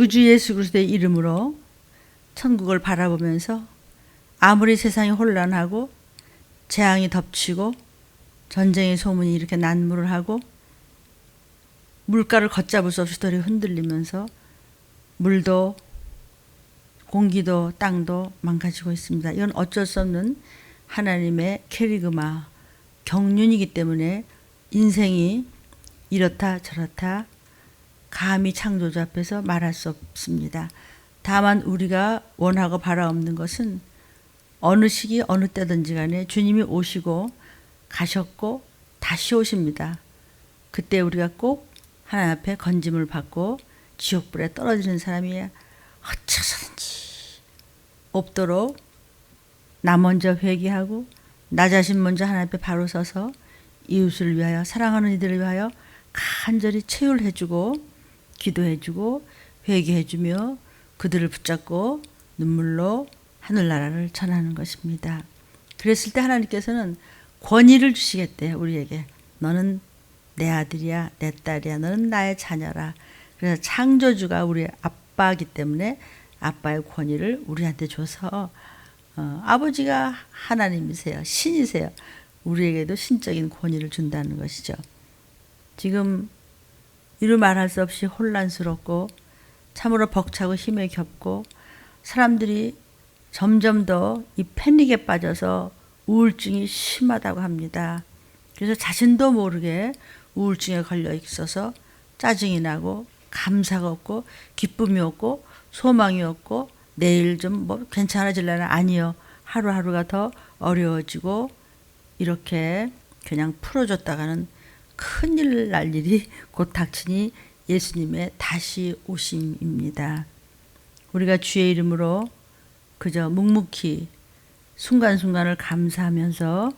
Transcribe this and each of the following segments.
우리 주 예수 그리스도의 이름으로 천국을 바라보면서 아무리 세상이 혼란하고 재앙이 덮치고 전쟁의 소문이 이렇게 난무를 하고 물가를 걷잡을 수 없이 돌이 흔들리면서 물도 공기도 땅도 망가지고 있습니다. 이건 어쩔 수 없는 하나님의 캐리그마 경륜이기 때문에 인생이 이렇다 저렇다 감히 창조주 앞에서 말할 수 없습니다. 다만 우리가 원하고 바라옵는 것은 어느 시기 어느 때든지 간에 주님이 오시고 가셨고 다시 오십니다. 그때 우리가 꼭 하나님 앞에 건짐을 받고 지옥불에 떨어지는 사람이 어쩌서든지 없도록 나 먼저 회개하고 나 자신 먼저 하나님 앞에 바로 서서 이웃을 위하여 사랑하는 이들을 위하여 간절히 체휼해주고 기도해주고 회개해주며 그들을 붙잡고 눈물로 하늘나라를 전하는 것입니다. 그랬을 때 하나님께서는 권위를 주시겠대요. 우리에게. 너는 내 아들이야 내 딸이야 너는 나의 자녀라. 그래서 창조주가 우리의 아빠이기 때문에 아빠의 권위를 우리한테 줘서 아버지가 하나님이세요. 신이세요. 우리에게도 신적인 권위를 준다는 것이죠. 지금 이루 말할 수 없이 혼란스럽고 참으로 벅차고 힘에 겹고 사람들이 점점 더 이 패닉에 빠져서 우울증이 심하다고 합니다. 그래서 자신도 모르게 우울증에 걸려 있어서 짜증이 나고 감사가 없고 기쁨이 없고 소망이 없고 내일 좀 뭐 괜찮아질려나 아니요. 하루하루가 더 어려워지고 이렇게 그냥 풀어줬다가는 큰일 날 일이 곧 닥치니 예수님의 다시 오심입니다. 우리가 주의 이름으로 그저 묵묵히 순간순간을 감사하면서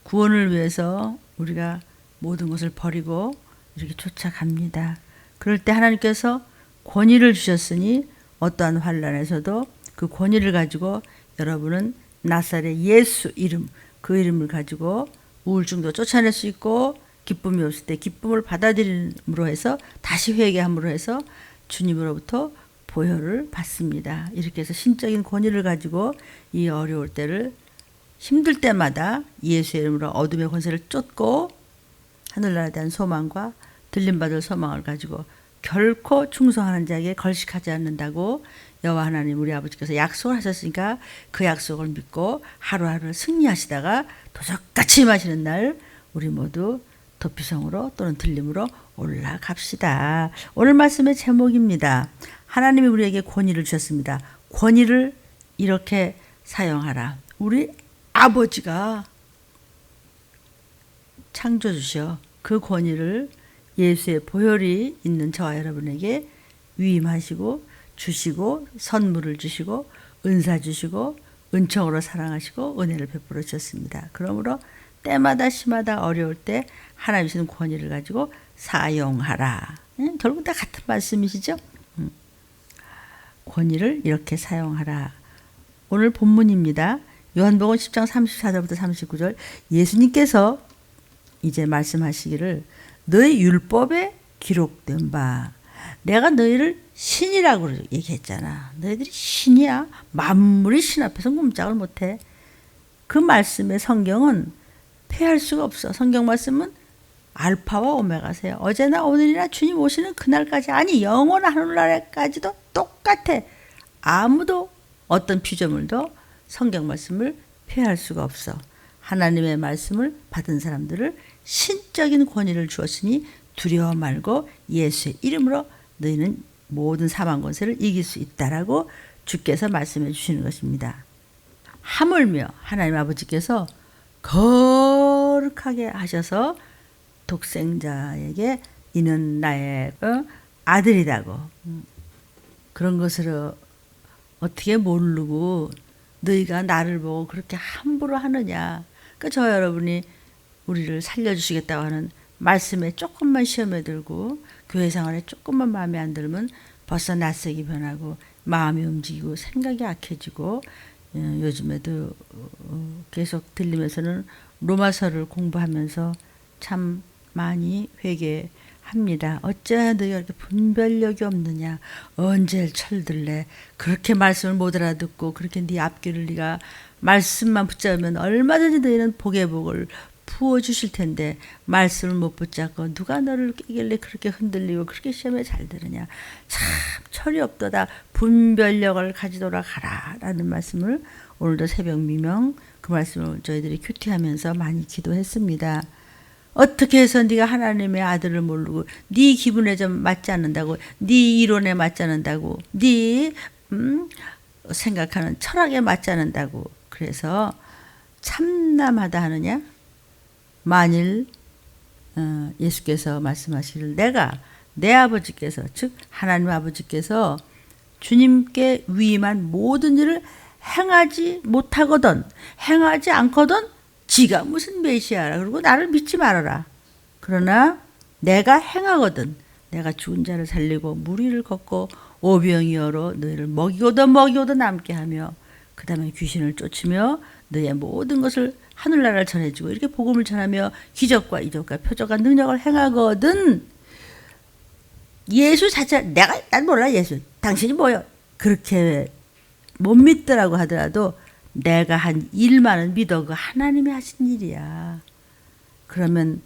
구원을 위해서 우리가 모든 것을 버리고 이렇게 쫓아갑니다. 그럴 때 하나님께서 권위를 주셨으니 어떠한 환난에서도 그 권위를 가지고 여러분은 나사렛 예수 이름 그 이름을 가지고 우울증도 쫓아낼 수 있고 기쁨이 없을 때 기쁨을 받아들임으로 해서 다시 회개함으로 해서 주님으로부터 보혈을 받습니다. 이렇게 해서 신적인 권위를 가지고 이 어려울 때를 힘들 때마다 예수의 이름으로 어둠의 권세를 쫓고 하늘나라에 대한 소망과 들림받을 소망을 가지고 결코 충성하는 자에게 걸식하지 않는다고 여호와 하나님 우리 아버지께서 약속을 하셨으니까 그 약속을 믿고 하루하루 승리하시다가 도적같이 임하시는 날 우리 모두 도피성으로 또는 들림으로 올라갑시다. 오늘 말씀의 제목입니다. 하나님이 우리에게 권위를 주셨습니다. 권위를 이렇게 사용하라. 우리 아버지가 창조주셔. 그 권위를 예수의 보혈이 있는 저와 여러분에게 위임하시고 주시고 선물을 주시고 은사 주시고 은총으로 사랑하시고 은혜를 베풀어 주셨습니다. 그러므로 때마다 시마다 어려울 때 하나님 주시는 권위를 가지고 사용하라. 결국 다 같은 말씀이시죠. 권위를 이렇게 사용하라. 오늘 본문입니다. 요한복음 10장 34절부터 39절 예수님께서 이제 말씀하시기를 너희 율법에 기록된 바 내가 너희를 신이라고 얘기했잖아. 너희들이 신이야. 만물이 신 앞에서 꼼짝을 못해. 그 말씀의 성경은 패할 수가 없어. 성경 말씀은 알파와 오메가세요. 어제나 오늘이나 주님 오시는 그날까지 아니 영원한 하늘나라까지도 똑같아. 아무도 어떤 피조물도 성경 말씀을 패할 수가 없어. 하나님의 말씀을 받은 사람들을 신적인 권위를 주었으니 두려워 말고 예수의 이름으로 너희는 모든 사망 권세를 이길 수 있다라고 주께서 말씀해 주시는 것입니다. 하물며 하나님 아버지께서 거룩하게 하셔서 독생자에게 이는 나의 아들이라고 그런 것을 어떻게 모르고 너희가 나를 보고 그렇게 함부로 하느냐. 그러니까 저 여러분이 우리를 살려주시겠다고 하는 말씀에 조금만 시험에 들고 교회 생활에 조금만 마음에 안 들면 벌써 낯색이 변하고 마음이 움직이고 생각이 악해지고 요즘에도 계속 들리면서는 로마서를 공부하면서 참 많이 회개하게 합니다. 어찌하여 너희가 이렇게 분별력이 없느냐. 언제 철들래. 그렇게 말씀을 못 알아듣고 그렇게 네 앞길을 네가 말씀만 붙잡으면 얼마든지 너희는 복의 복을 부어주실 텐데 말씀을 못 붙잡고 누가 너를 깨길래 그렇게 흔들리고 그렇게 시험에 잘 들으냐. 참 철이 없도다. 분별력을 가지도록 하라 라는 말씀을 오늘도 새벽 미명 그 말씀을 저희들이 큐티하면서 많이 기도했습니다. 어떻게 해서 네가 하나님의 아들을 모르고 네 기분에 좀 맞지 않는다고 네 이론에 맞지 않는다고 네 생각하는 철학에 맞지 않는다고 그래서 참남하다 하느냐. 만일 예수께서 말씀하시기를 내가 내 아버지께서 즉 하나님 아버지께서 주님께 위임한 모든 일을 행하지 못하거든 행하지 않거든 지가 무슨 메시아라 그러고 나를 믿지 말아라. 그러나 내가 행하거든 내가 죽은 자를 살리고 무리를 걷고 오병이어로 너희를 먹이고도 남게 하며 그 다음에 귀신을 쫓으며 너희의 모든 것을 하늘나라를 전해주고 이렇게 복음을 전하며 기적과 이적과 표적과 능력을 행하거든. 예수 자체 난 몰라 예수 당신이 뭐요 그렇게 못 믿더라고 하더라도 내가 한 일만은 믿어. 그 하나님이 하신 일이야. 그러면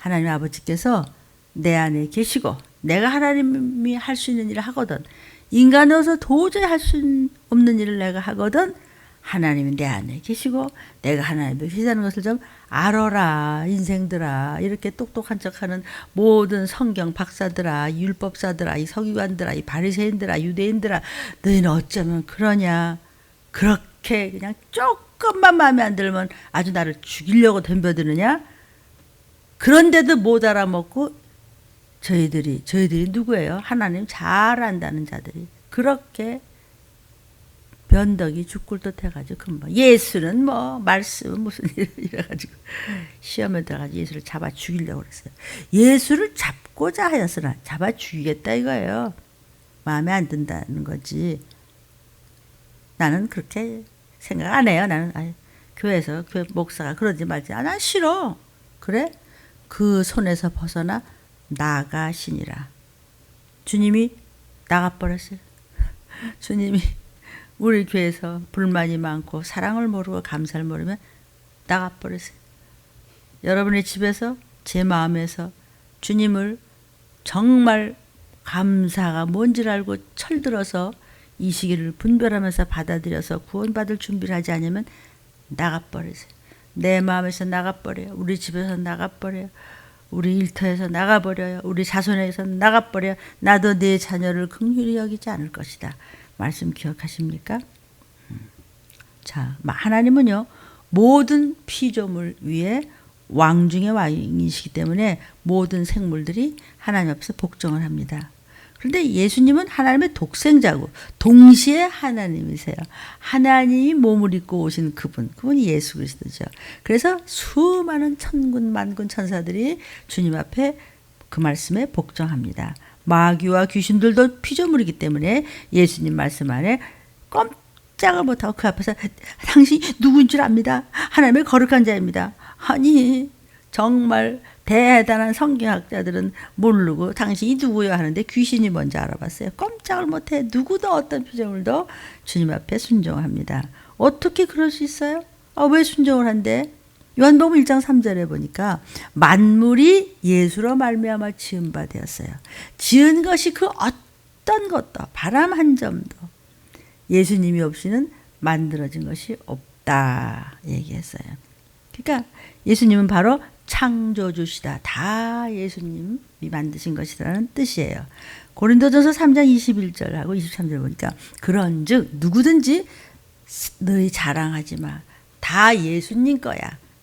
하나님 아버지께서 내 안에 계시고 내가 하나님이 할 수 있는 일을 하거든 인간으로서 도저히 할 수 없는 일을 내가 하거든 하나님이 내 안에 계시고 내가 하나님이 계시다는 것을 좀 알아라. 인생들아 이렇게 똑똑한 척하는 모든 성경 박사들아 율법사들아 이 서기관들아 이 바리새인들아 유대인들아 너희는 어쩌면 그러냐. 그렇게 그냥 조금만 마음에 안 들면 아주 나를 죽이려고 덤벼드느냐. 그런데도 못 알아먹고 저희들이 누구예요? 하나님 잘 안다는 자들이 그렇게 변덕이 죽굴듯 해가지고 금방 예수는 뭐 말씀은 무슨 이래가지고 시험에 들어가지고 예수를 잡아 죽이려고 그랬어요. 예수를 잡고자 하였으나 잡아 죽이겠다 이거예요. 마음에 안 든다는 거지. 나는 그렇게 생각 안 해요. 나는 교회에서 교회 목사가 그러지 말지. 난 싫어. 그래? 그 손에서 벗어나 나가시니라. 주님이 나가버렸어요. 주님이 우리 교회에서 불만이 많고 사랑을 모르고 감사를 모르면 나가버렸어요. 여러분의 집에서 제 마음에서 주님을 정말 감사가 뭔지를 알고 철들어서 이 시기를 분별하면서 받아들여서 구원받을 준비를 하지 않으면 나가버리세요. 내 마음에서 나가버려요. 우리 집에서 나가버려요. 우리 일터에서 나가버려요. 우리 자손에서 나가버려요. 나도 내 자녀를 긍휼히 여기지 않을 것이다. 말씀 기억하십니까? 자, 하나님은요 모든 피조물 위에 왕 중의 왕이시기 때문에 모든 생물들이 하나님 앞에서 복종을 합니다. 그런데 예수님은 하나님의 독생자고 동시에 하나님이세요. 하나님이 몸을 입고 오신 그분이 예수 그리스도죠. 그래서 수많은 천군 만군 천사들이 주님 앞에 그 말씀에 복종합니다. 마귀와 귀신들도 피조물이기 때문에 예수님 말씀 안에 꼼짝을 못하고 그 앞에서 당신이 누구인 줄 압니다. 하나님의 거룩한 자입니다. 아니 정말 대단한 성경학자들은 모르고 당신이 누구요 하는데 귀신이 먼저 알아봤어요. 꼼짝을 못해. 누구도 어떤 피조물도 주님 앞에 순종합니다. 어떻게 그럴 수 있어요? 왜 순종을 한대? 요한복음 1장 3절에 보니까 만물이 예수로 말미암아 지은 바 되었어요. 지은 것이 그 어떤 것도 바람 한 점도 예수님이 없이는 만들어진 것이 없다 얘기했어요. 그러니까 예수님은 바로 창조주시다. 다 예수님이 만드신 것이라는 뜻이에요. 고린도전서 3장 21절하고 23절 보니까 그런즉 누구든지 너희 자랑하지 마. 다 예수님 거야.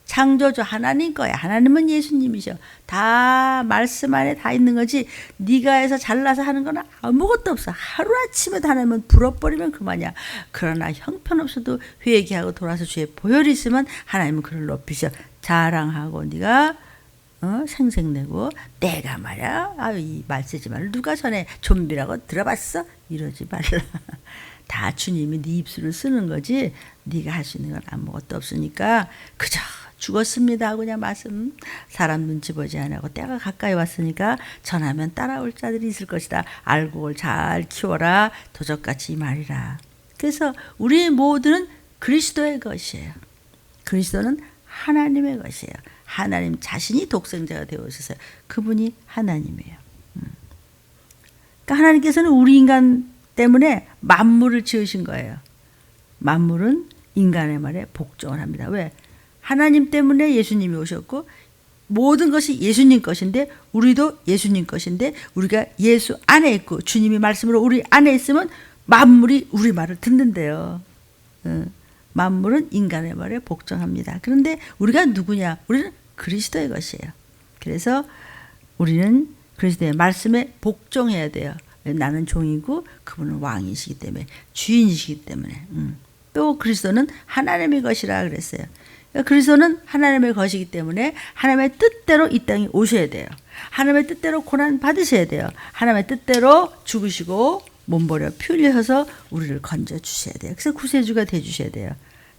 창조주 하나님 거야. 하나님은 예수님이셔. 다 말씀 안에 다 있는 거지. 네가 해서 잘나서 하는 건 아무것도 없어. 하루아침에 하나님은 불어버리면 그만이야. 그러나 형편없어도 회개하고 돌아서 주의 보혈이 있으면 하나님은 그를 높이셔. 자랑하고 네가 생색내고 내가 말이야 이 말 쓰지 말라. 누가 전에 좀비라고 들어봤어? 이러지 말라. 다 주님이 네 입술을 쓰는 거지 네가 할 수 있는 건 아무것도 없으니까 그저 죽었습니다 하고 그냥 말씀 사람 눈치 보지 않고 때가 가까이 왔으니까 전하면 따라올 자들이 있을 것이다. 알곡을 잘 키워라. 도적같이 말이라. 그래서 우리 모두는 그리스도의 것이에요. 그리스도는 하나님의 것이에요. 하나님 자신이 독생자가 되어 오셨어요. 그분이 하나님이에요. 그러니까 하나님께서는 우리 인간 때문에 만물을 지으신 거예요. 만물은 인간의 말에 복종을 합니다. 왜? 하나님 때문에 예수님이 오셨고 모든 것이 예수님 것인데 우리도 예수님 것인데 우리가 예수 안에 있고 주님이 말씀으로 우리 안에 있으면 만물이 우리 말을 듣는데요. 만물은 인간의 말에 복종합니다. 그런데 우리가 누구냐? 우리는 그리스도의 것이에요. 그래서 우리는 그리스도의 말씀에 복종해야 돼요. 나는 종이고 그분은 왕이시기 때문에 주인이시기 때문에 또 그리스도는 하나님의 것이라 그랬어요. 그리스도는 하나님의 것이기 때문에 하나님의 뜻대로 이 땅에 오셔야 돼요. 하나님의 뜻대로 고난 받으셔야 돼요. 하나님의 뜻대로 죽으시고 몸버려 피 흘려서 우리를 건져 주셔야 돼요. 그래서 구세주가 돼 주셔야 돼요.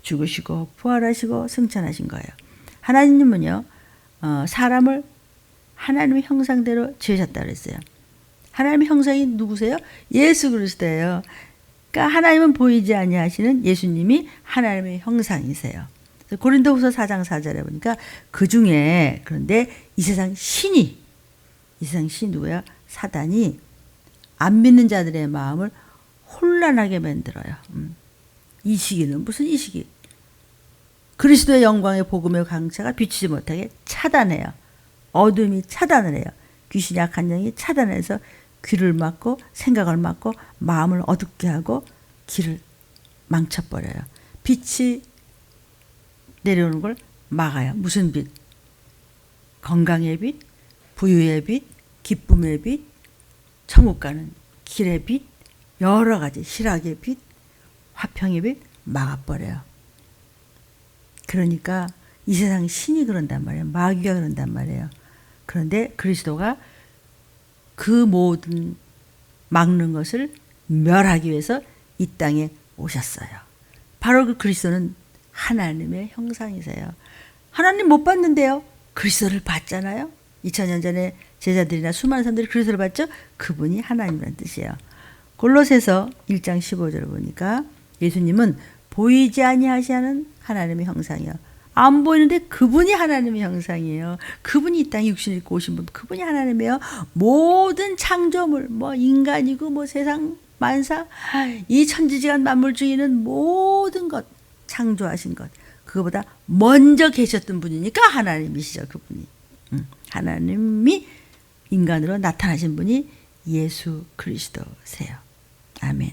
죽으시고 부활하시고 승천하신 거예요. 하나님은요 사람을 하나님의 형상대로 지으셨다 그랬어요. 하나님의 형상이 누구세요? 예수 그리스도예요. 그러니까 하나님은 보이지 아니하시는 예수님이 하나님의 형상이세요. 고린도후서 4장 4절에 보니까 그 중에 그런데 이 세상 신이 누구야? 사단이 안 믿는 자들의 마음을 혼란하게 만들어요. 이 시기는 무슨 이 시기? 그리스도의 영광의 복음의 강차가 비치지 못하게 차단해요. 어둠이 차단을 해요. 귀신이 약한 영이 차단해서 귀를 막고 생각을 막고 마음을 어둡게 하고 길을 망쳐버려요. 빛이 내려오는 걸 막아요. 무슨 빛? 건강의 빛, 부유의 빛, 기쁨의 빛, 천국 가는 길의 빛, 여러 가지 희락의 빛, 화평의 빛 막아버려요. 그러니까 이 세상 신이 그런단 말이에요. 마귀가 그런단 말이에요. 그런데 그리스도가 그 모든 막는 것을 멸하기 위해서 이 땅에 오셨어요. 바로 그 그리스도는 하나님의 형상이세요. 하나님 못 봤는데요. 그리스도를 봤잖아요. 2000년 전에 제자들이나 수많은 사람들이 그리스도를 봤죠. 그분이 하나님이라는 뜻이에요. 골로새서 1장 15절을 보니까 예수님은 보이지 아니하시는 하나님의 형상이요. 안 보이는데 그분이 하나님의 형상이에요. 그분이 이 땅에 육신을 입고 오신 분, 그분이 하나님이에요. 모든 창조물, 뭐 인간이고 뭐 세상 만사, 이 천지지간 만물 중에 있는 모든 것 창조하신 것, 그거보다 먼저 계셨던 분이니까 하나님이시죠. 그분이. 하나님이 인간으로 나타나신 분이 예수 그리스도세요. 아멘.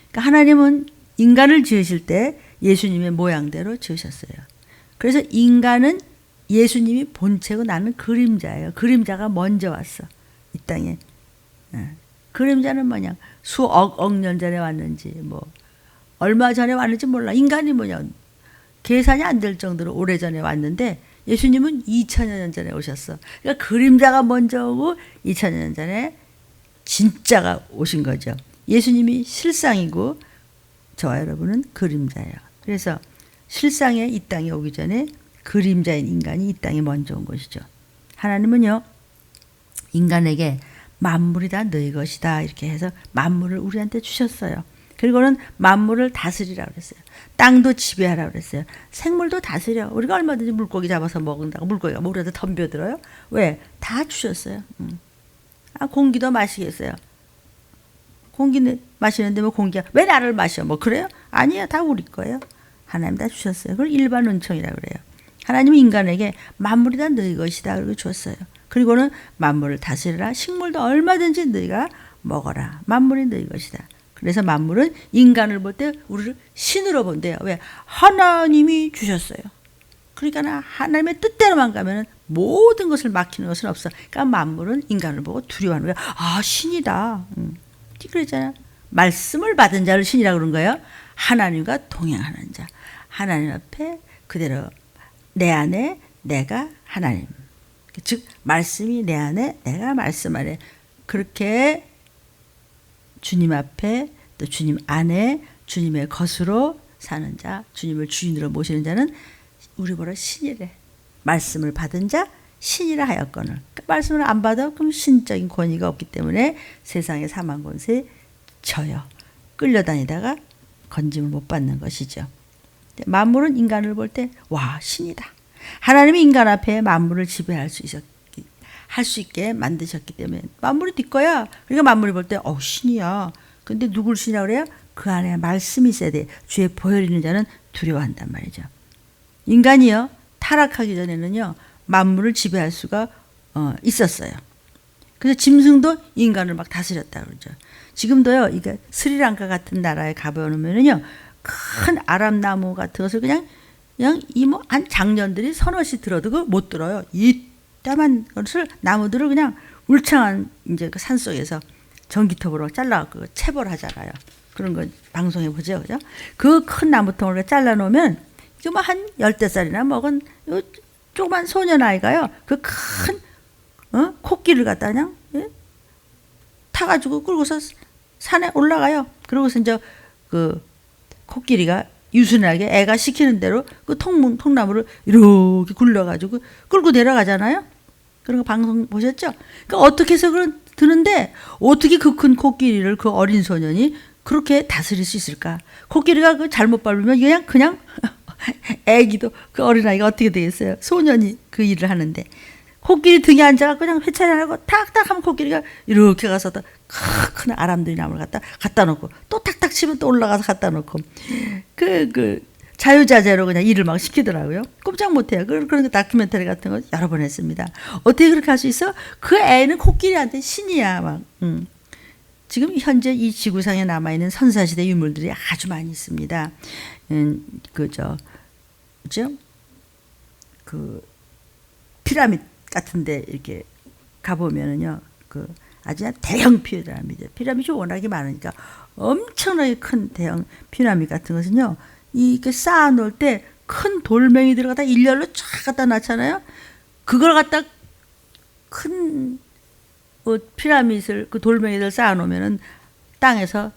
그러니까 하나님은 인간을 지으실 때 예수님의 모양대로 지으셨어요. 그래서 인간은 예수님이 본체고 나는 그림자예요. 그림자가 먼저 왔어. 이 땅에. 그림자는 뭐냐? 수억 년 전에 왔는지 뭐 얼마 전에 왔는지 몰라. 인간이 뭐냐? 계산이 안 될 정도로 오래전에 왔는데 예수님은 2000년 전에 오셨어. 그러니까 그림자가 먼저 오고 2000년 전에 진짜가 오신 거죠. 예수님이 실상이고 저와 여러분은 그림자예요. 그래서 실상에 이 땅에 오기 전에 그림자인 인간이 이 땅에 먼저 온 것이죠. 하나님은요 인간에게 만물이 다 너희 것이다 이렇게 해서 만물을 우리한테 주셨어요. 그리고는 만물을 다스리라고 그랬어요. 땅도 지배하라고 그랬어요. 생물도 다스려. 우리가 얼마든지 물고기 잡아서 먹는다고 물고기가 물에다 덤벼들어요. 왜? 다 주셨어요. 공기도 마시겠어요. 공기 마시는데 뭐 공기가 왜 나를 마셔? 뭐 그래요? 아니에요. 다 우리 거예요. 하나님 다 주셨어요. 그걸 일반 은총이라고 그래요. 하나님은 인간에게 만물이 다 너희 것이다 그리고 줬어요. 그리고는 만물을 다스리라. 식물도 얼마든지 너희가 먹어라. 만물이 너희 것이다. 그래서 만물은 인간을 볼 때 우리를 신으로 본대요. 왜? 하나님이 주셨어요. 그러니까 하나님의 뜻대로만 가면 모든 것을 막히는 것은 없어. 그러니까 만물은 인간을 보고 두려워하는 거야. 아, 신이다. 그랬잖아요. 말씀을 받은 자를 신이라고 그런 거예요. 하나님과 동행하는 자. 하나님 앞에 그대로 내 안에 내가 하나님. 즉 말씀이 내 안에 내가 말씀 안에 그렇게 주님 앞에 또 주님 안에 주님의 것으로 사는 자, 주님을 주인으로 모시는 자는 우리 보라 신이래. 말씀을 받은 자 신이라 하였거늘. 그 말씀을 안 받아 그럼 신적인 권위가 없기 때문에 세상의 사망 권세에 져요. 끌려다니다가 건짐을 못 받는 것이죠. 만물은 인간을 볼 때 와 신이다. 하나님이 인간 앞에 만물을 지배할 수 있게 만드셨기 때문에 만물이 네 거야. 그러니까 만물이 볼 때 신이야. 근데 누굴 신이라고 그래요? 그 안에 말씀이 있어야 돼. 주의 보혈 있는 자는 두려워한단 말이죠. 인간이요 타락하기 전에는요 만물을 지배할 수가 있었어요. 그래서 짐승도 인간을 막 다스렸다 그러죠. 지금도요 이게 스리랑카 같은 나라에 가보면은요 큰 아람나무 같은 것을 그냥 한 장년들이 서너씩 들어도 그거 못 들어요. 이따만 것을 나무들을 그냥 울창한 이제 그 산 속에서 전기톱으로 잘라갖고 체벌하잖아요. 그런 거 방송에 보죠, 그죠? 그 큰 나무통을 잘라놓으면 이거 뭐 한 10대살이나 먹은 조그만 소년 아이가요. 그 큰 코끼리를 갖다 그냥 타가지고 끌고서 산에 올라가요. 그러고서 이제 그 코끼리가 유순하게 애가 시키는 대로 그 통나무를 이렇게 굴려가지고 끌고 내려가잖아요. 그런 거 방송 보셨죠? 그러니까 어떻게 해서 드는데 어떻게 그 큰 코끼리를 그 어린 소년이 그렇게 다스릴 수 있을까? 코끼리가 그 잘못 밟으면 그냥 애기도 그 어린아이가 어떻게 되겠어요? 소년이 그 일을 하는데 코끼리 등에 앉아서 그냥 회차리 안 하고 탁탁 하면 코끼리가 이렇게 가서 큰 아람들이 나무를 갖다 놓고 또 탁탁 치면 또 올라가서 갖다 놓고 그 자유자재로 그냥 일을 막 시키더라고요. 꼼짝 못해요. 그런 다큐멘터리 같은 거 여러 번 했습니다. 어떻게 그렇게 할 수 있어? 그 애는 코끼리한테 신이야 막. 지금 현재 이 지구상에 남아있는 선사시대 유물들이 아주 많이 있습니다. 그죠? 그 피라미드 같은데 이렇게 가보면은요, 그 아주 대형 피라미드. 피라미드가 워낙에 많으니까 엄청나게 큰 대형 피라미드 같은 것은요, 이게 쌓아놓을 때 큰 돌멩이들을 갖다 일렬로 쫙 갖다 놨잖아요. 그걸 갖다 큰 피라미드를 그 돌멩이들 쌓아놓으면은 땅에서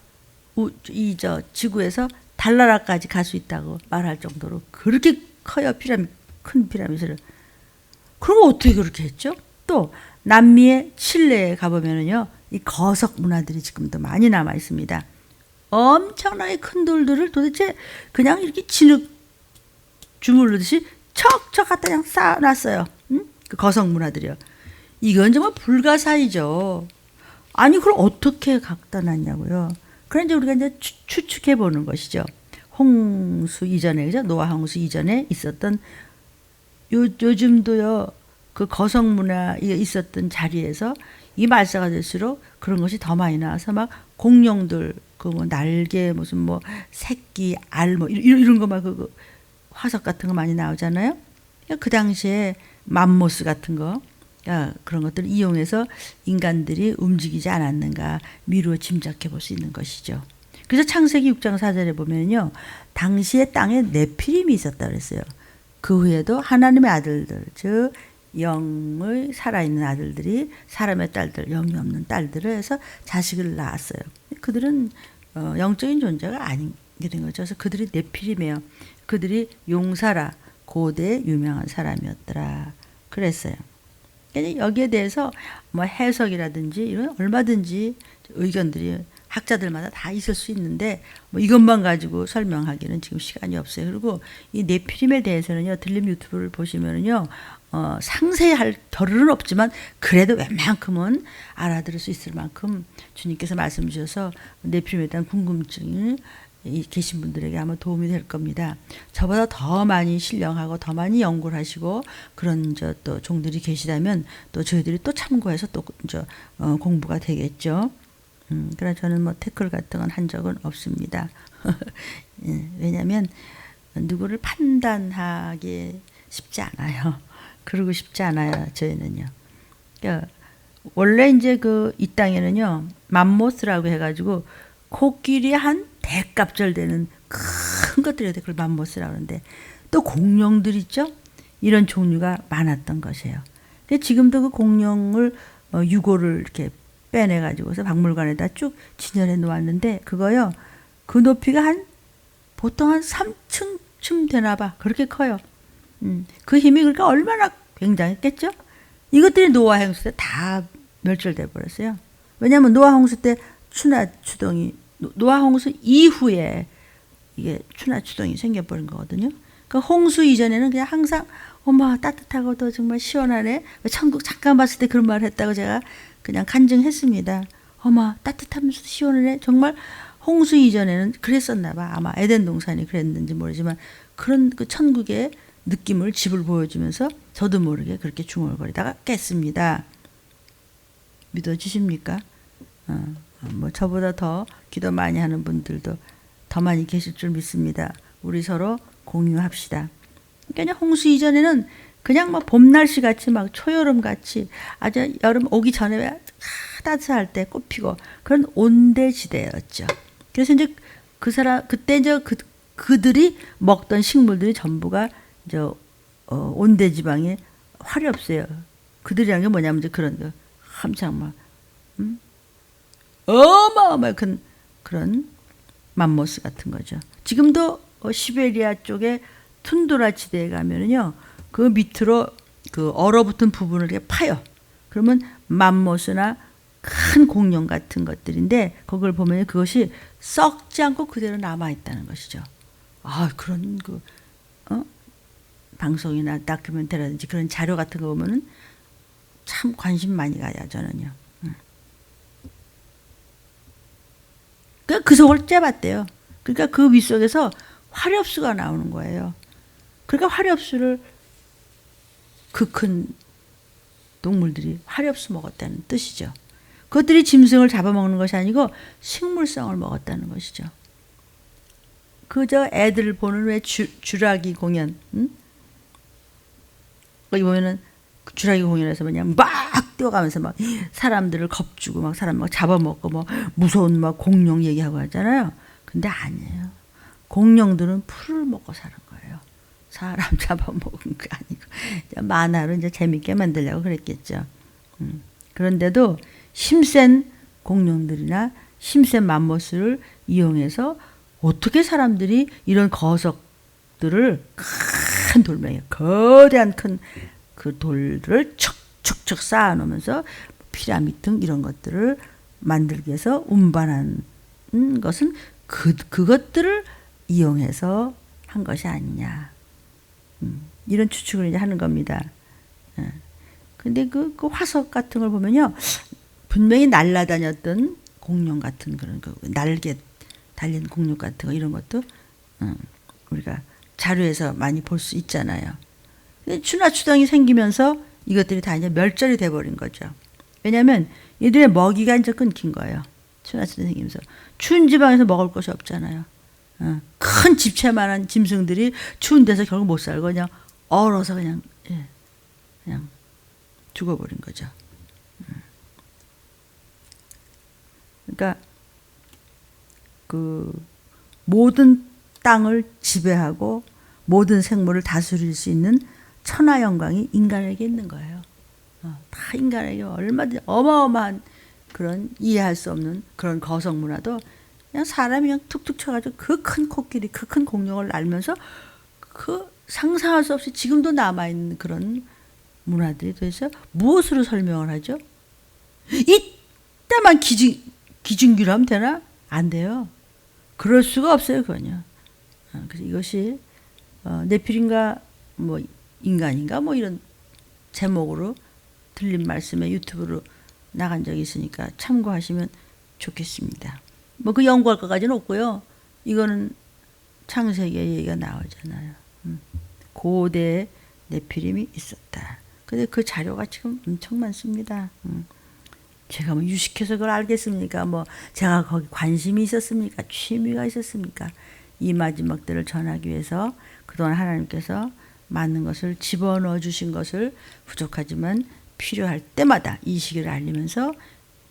지구에서 달나라까지 갈 수 있다고 말할 정도로 그렇게 커요. 큰 피라미드를. 그럼 어떻게 그렇게 했죠? 또 남미의 칠레에 가보면은요, 이 거석 문화들이 지금도 많이 남아 있습니다. 엄청나게 큰 돌들을 도대체 그냥 이렇게 진흙 주물르듯이 척척 갖다 그냥 쌓아놨어요. 그 거석 문화들이요. 이건 정말 불가사의죠. 아니 그럼 어떻게 갖다 놨냐고요. 그런데 우리가 이제 추측해 보는 것이죠. 홍수 이전에, 그죠? 노아 홍수 이전에 있었던 요즘도요. 그 거석 문화에 있었던 자리에서 이 말세가 될수록 그런 것이 더 많이 나와서 막 공룡들 그 뭐 날개 무슨 뭐 새끼 알 뭐 이런 거 막 그 화석 같은 거 많이 나오잖아요. 그 당시에 맘모스 같은 거 그런 것들을 이용해서 인간들이 움직이지 않았는가 미루어 짐작해 볼 수 있는 것이죠. 그래서 창세기 6장 4절에 보면요. 당시에 땅에 네피림이 있었다 그랬어요. 그 후에도 하나님의 아들들, 즉 영의 살아있는 아들들이 사람의 딸들, 영이 없는 딸들을 해서 자식을 낳았어요. 그들은 영적인 존재가 아니게 된 거죠. 그래서 그들이 네피림이에요. 그들이 용사라, 고대 유명한 사람이었더라 그랬어요. 여기에 대해서 뭐 해석이라든지 이런 얼마든지 의견들이 학자들마다 다 있을 수 있는데 뭐 이것만 가지고 설명하기는 지금 시간이 없어요. 그리고 이 네피림에 대해서는요, 들림 유튜브를 보시면은요, 상세히 할 겨를은 없지만 그래도 웬만큼은 알아들을 수 있을 만큼 주님께서 말씀 주셔서 네피림에 대한 궁금증이 계신 분들에게 아마 도움이 될 겁니다. 저보다 더 많이 신령하고 더 많이 연구를 하시고 그런 또 종들이 계시다면 또 저희들이 또 참고해서 또 공부가 되겠죠. 그러나 저는 뭐 태클 같은 건 한 적은 없습니다. 왜냐하면 누구를 판단하기 쉽지 않아요. 그러고 싶지 않아요. 저희는요. 그러니까 원래 이제 이 땅에는요, 맘모스라고 해가지고 코끼리 한 대값절 되는 큰 것들이 그걸 맘모스라고 하는데 또 공룡들 있죠? 이런 종류가 많았던 것이에요. 근데 지금도 그 공룡을 유골을 이렇게 빼내가지고서 박물관에다 쭉 진열해 놓았는데 그거요. 그 높이가 보통 한 3층쯤 되나 봐. 그렇게 커요. 그 힘이 그러니까 얼마나 굉장했겠죠? 이것들이 노아 홍수 때 다 멸절돼 버렸어요. 왜냐하면 노아 홍수 때 추나추동이 노아 홍수 이후에 이게 추나추동이 생겨버린 거거든요. 그 홍수 이전에는 그냥 항상 어머 따뜻하고 더 정말 시원하네. 천국 잠깐 봤을 때 그런 말을 했다고 제가 그냥 간증했습니다. 어머 따뜻하면서 시원하네. 정말 홍수 이전에는 그랬었나 봐. 아마 에덴 동산이 그랬는지 모르지만 그런 그 천국의 느낌을 집을 보여주면서 저도 모르게 그렇게 중얼거리다가 깼습니다. 믿어주십니까? 뭐 저보다 더 기도 많이 하는 분들도 더 많이 계실 줄 믿습니다. 우리 서로 공유합시다. 그러니까 홍수 이전에는 그냥 막 봄 날씨 같이 막 초여름 같이 아주 여름 오기 전에 따뜻할 때 꽃피고 그런 온대지대였죠. 그래서 이제 그때 이제 그들이 먹던 식물들이 전부가 저 온대지방에 활이 없어요. 그들이란 게 뭐냐면 이제 그런 거 한창 막 어마어마한 그런 맘모스 같은 거죠. 지금도 시베리아 쪽에 툰드라 지대에 가면은요, 그 밑으로 그 얼어붙은 부분을 이렇게 파요. 그러면 맘모스나 큰 공룡 같은 것들인데, 그걸 보면 그것이 썩지 않고 그대로 남아있다는 것이죠. 아, 그런 방송이나 다큐멘터리라든지 그런 자료 같은 거 보면은 참 관심 많이 가요, 저는요. 그 속을 째봤대요. 그러니까 그 윗속에서 화렵수가 나오는 거예요. 그러니까 화렵수를 그 큰 동물들이 화렵수 먹었다는 뜻이죠. 그것들이 짐승을 잡아먹는 것이 아니고 식물성을 먹었다는 것이죠. 그저 애들 보는 왜 주라기 공연, 거기 보면은 주라기 공연에서 그냥 막 뛰어가면서 막 사람들을 겁주고 막 사람 막 잡아먹고 뭐 무서운 막 공룡 얘기하고 하잖아요. 근데 아니에요. 공룡들은 풀을 먹고 사는 거예요. 사람 잡아먹은 게 아니고 만화로 이제 재밌게 만들려고 그랬겠죠. 그런데도 힘센 공룡들이나 힘센 맘모스를 이용해서 어떻게 사람들이 이런 거석들을 큰 돌멩이, 거대한 큰 그 돌을 척척척 쌓아놓으면서 피라미드 등 이런 것들을 만들기 위해서 운반한 것은 그것들을 이용해서 한 것이 아니냐. 이런 추측을 이제 하는 겁니다. 근데 그 화석 같은 걸 보면요. 분명히 날아다녔던 공룡 같은 그런 거, 날개 달린 공룡 같은 거 이런 것도 우리가 자료에서 많이 볼 수 있잖아요. 추나추동이 생기면서 이것들이 다 이제 멸절이 돼버린 거죠. 왜냐하면 얘들의 먹이가 이제 끊긴 거예요. 추나추동이 생기면서 추운 지방에서 먹을 것이 없잖아요. 큰 집채만한 짐승들이 추운 데서 결국 못 살고 그냥 얼어서 그냥 죽어버린 거죠. 그러니까 그 모든 땅을 지배하고 모든 생물을 다스릴 수 있는 천하 영광이 인간에게 있는 거예요. 다 인간에게 얼마든지 어마어마한 그런 이해할 수 없는 그런 거석 문화도 그냥 사람이 그냥 툭툭 쳐가지고 그 큰 코끼리, 그 큰 공룡을 날면서 그 상상할 수 없이 지금도 남아있는 그런 문화들이 도대체 무엇으로 설명을 하죠? 이때만 기준기로 하면 되나? 안 돼요. 그럴 수가 없어요, 그건요. 그래서 이것이 네피림과 뭐 인간인가 뭐 이런 제목으로 들린 말씀에 유튜브로 나간 적이 있으니까 참고하시면 좋겠습니다. 뭐 그 연구할 것까지는 없고요. 이거는 창세기 얘기가 나오잖아요. 고대 네피림이 있었다. 근데 그 자료가 지금 엄청 많습니다. 제가 뭐 유식해서 그걸 알겠습니까? 뭐 제가 거기 관심이 있었습니까? 취미가 있었습니까? 이 마지막들을 전하기 위해서 그동안 하나님께서 많은 것을 집어넣어 주신 것을 부족하지만 필요할 때마다 이 시기를 알리면서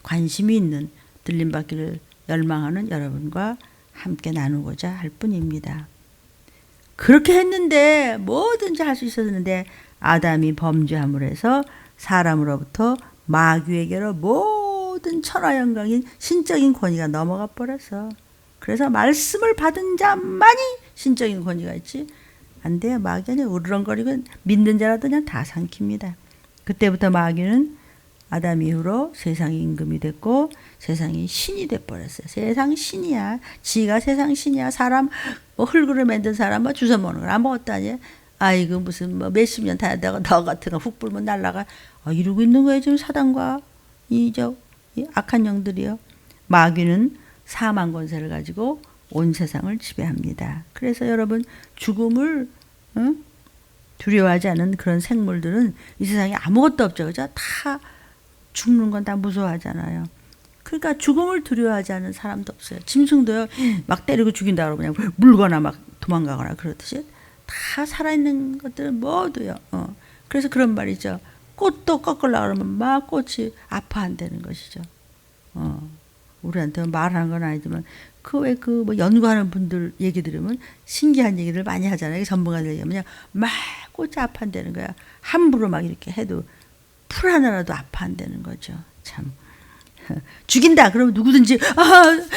관심이 있는 들림받기를 열망하는 여러분과 함께 나누고자 할 뿐입니다. 그렇게 했는데 뭐든지 할 수 있었는데 아담이 범죄함으로 해서 사람으로부터 마귀에게로 모든 천하영광인 신적인 권위가 넘어가 버려서 그래서 말씀을 받은 자만이 신적인 권위가 있지 안 돼요. 마귀가 그냥 으르렁거리고 믿는 자라도 그냥 다 삼킵니다. 그때부터 마귀는 아담 이후로 세상의 임금이 됐고 세상이 신이 돼버렸어요. 세상 신이야. 지가 세상 신이야. 사람 흙으로 만든 사람 주워 먹는 걸 아무것도 아니야. 아이고 무슨 몇십 년 다녔다가 너 같은 거 훅 불면 날라가. 이러고 있는 거예요. 지금 사단과 이 악한 영들이요. 마귀는 사망 권세를 가지고 온 세상을 지배합니다. 그래서 여러분 죽음을 두려워하지 않은 그런 생물들은 이 세상에 아무것도 없죠. 그죠? 다 죽는 건 다 무서워하잖아요. 그러니까 죽음을 두려워하지 않은 사람도 없어요. 짐승도요. 막 때리고 죽인다 그러고 그냥 물거나 막 도망가거나 그렇듯이 다 살아있는 것들은 모두요. 그래서 그런 말이죠. 꽃도 꺾으려고 그러면 막 꽃이 아파한다는 것이죠. 우리한테 말하는 건 아니지만 뭐 연구하는 분들 얘기 들으면 신기한 얘기를 많이 하잖아요. 전문가들 얘기하면 막 꽃이 아파한다는 거야. 함부로 막 이렇게 해도 풀 하나라도 아파한다는 거죠. 참. 죽인다 그러면 누구든지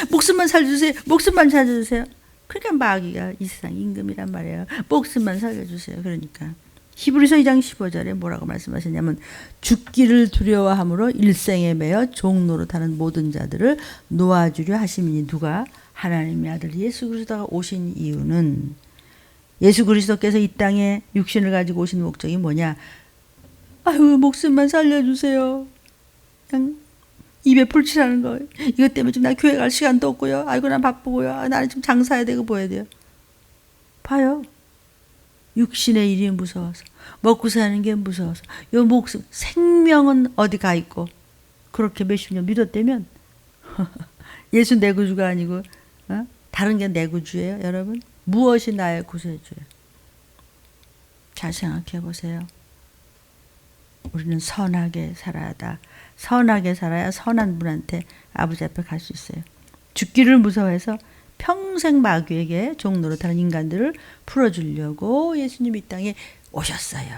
목숨만 살려주세요. 목숨만 살려주세요. 그러니까 마귀가 이 세상 임금이란 말이에요. 목숨만 살려주세요. 그러니까 히브리서 2장 15절에 뭐라고 말씀하셨냐면 죽기를 두려워함으로 일생에 매여 종노릇하는 모든 자들을 놓아주려 하심이니 누가 하나님의 아들 예수 그리스도가 오신 이유는 예수 그리스도께서 이 땅에 육신을 가지고 오신 목적이 뭐냐? 아유 목숨만 살려주세요. 그냥 입에 풀칠하는 거. 이것 때문에 지금 나 교회 갈 시간도 없고요. 아이고 난 바쁘고요. 나는 지금 장사해야 되고 뭐 해야 돼요. 봐요. 육신의 일이 무서워서 먹고 사는 게 무서워서 요 목숨 생명은 어디 가 있고 그렇게 몇십 년 믿었다면 예수 내 구주가 아니고 다른 게 내 구주예요. 여러분 무엇이 나의 구세주예요. 잘 생각해 보세요. 우리는 선하게 살아야 한다. 선하게 살아야 선한 분한테 아버지 앞에 갈 수 있어요. 죽기를 무서워해서 평생 마귀에게 종노릇하는 인간들을 풀어주려고 예수님이 이 땅에 오셨어요.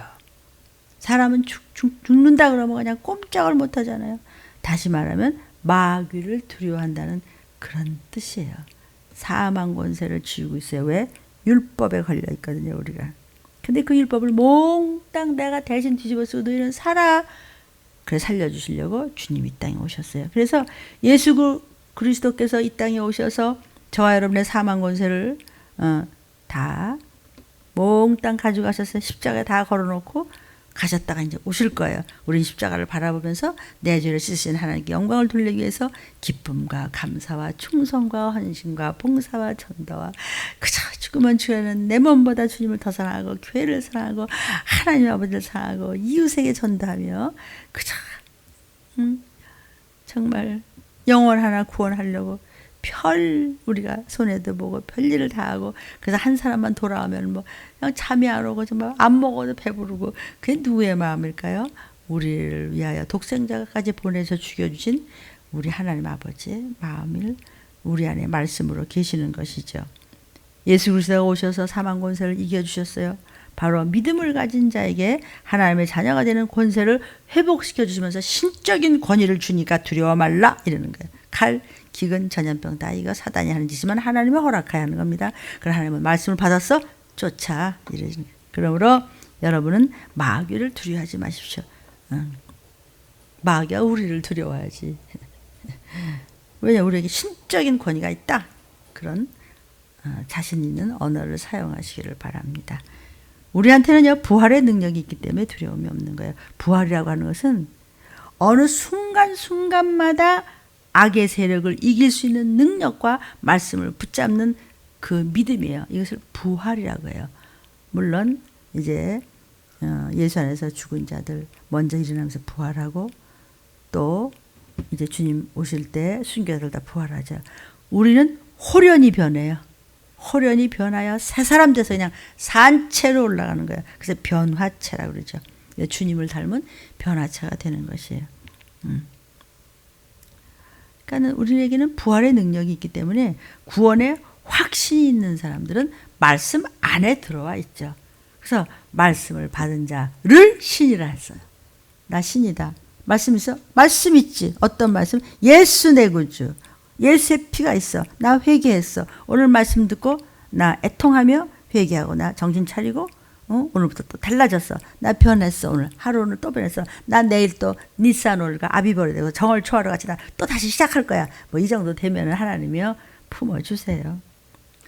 사람은 죽는다 그러면 그냥 꼼짝을 못하잖아요. 다시 말하면 마귀를 두려워한다는 그런 뜻이에요. 사망 권세를 쥐고 있어요. 왜? 율법에 걸려 있거든요. 우리가. 근데 그 율법을 몽땅 내가 대신 뒤집어 쓰고 너희는 살아. 그래서 살려주시려고 주님이 이 땅에 오셨어요. 그래서 예수 그리스도께서 이 땅에 오셔서 저와 여러분의 사망 권세를 다 몽땅 가져가셨어요. 십자가에 다 걸어놓고 가셨다가 이제 오실 거예요. 우리는 십자가를 바라보면서 내 죄를 씻으신 하나님께 영광을 돌리기 위해서 기쁨과 감사와 충성과 헌신과 봉사와 전도와 그저 죽으면 주야는 내 몸보다 주님을 더 사랑하고 교회를 사랑하고 하나님 아버지를 사랑하고 이웃에게 전도하며 그저 정말 영혼 하나 구원하려고 별 우리가 손해도 보고 별일을 다 하고 그래서 한 사람만 돌아오면 뭐 그냥 잠이 안 오고 정말 안 먹어도 배부르고 그게 누구의 마음일까요? 우리를 위하여 독생자까지 보내서 죽여주신 우리 하나님 아버지의 마음을 우리 안에 말씀으로 계시는 것이죠. 예수 그리스도가 오셔서 사망 권세를 이겨주셨어요. 바로 믿음을 가진 자에게 하나님의 자녀가 되는 권세를 회복시켜 주시면서 신적인 권위를 주니까 두려워 말라 이러는 거예요. 칼, 기근, 전염병 다 이거 사단이 하는 짓이지만 하나님이 허락해야 하는 겁니다. 그럼 하나님은 말씀을 받아서 쫓아 이러는 거예요. 그러므로 여러분은 마귀를 두려워하지 마십시오. 마귀가 우리를 두려워하지. 왜냐 우리에게 신적인 권위가 있다. 그런 자신 있는 언어를 사용하시기를 바랍니다. 우리한테는요 부활의 능력이 있기 때문에 두려움이 없는 거예요. 부활이라고 하는 것은 어느 순간순간마다 악의 세력을 이길 수 있는 능력과 말씀을 붙잡는 그 믿음이에요. 이것을 부활이라고 해요. 물론 이제 예수 안에서 죽은 자들 먼저 일어나면서 부활하고 또 이제 주님 오실 때 순교자들 다 부활하죠. 우리는 호련히 변해요. 호련히 변하여 새 사람 돼서 그냥 산채로 올라가는 거예요. 그래서 변화체라고 그러죠. 주님을 닮은 변화체가 되는 것이에요. 그러니까 우리에게는 부활의 능력이 있기 때문에 구원에 확신이 있는 사람들은 말씀 안에 들어와 있죠. 그래서 말씀을 받은 자를 신이라 했어요. 나 신이다. 말씀 있어? 말씀 있지. 어떤 말씀? 예수 내 구주. 예수의 피가 있어. 나 회개했어. 오늘 말씀 듣고 나 애통하며 회개하고 나 정신 차리고 오늘부터 또 달라졌어. 나 변했어. 오늘 하루는 또 변했어. 나 내일 또 니산올과 아비벌이 되고 정월 초하루 같이 나 또 다시 시작할 거야. 뭐 이 정도 되면 하나님이요 품어주세요.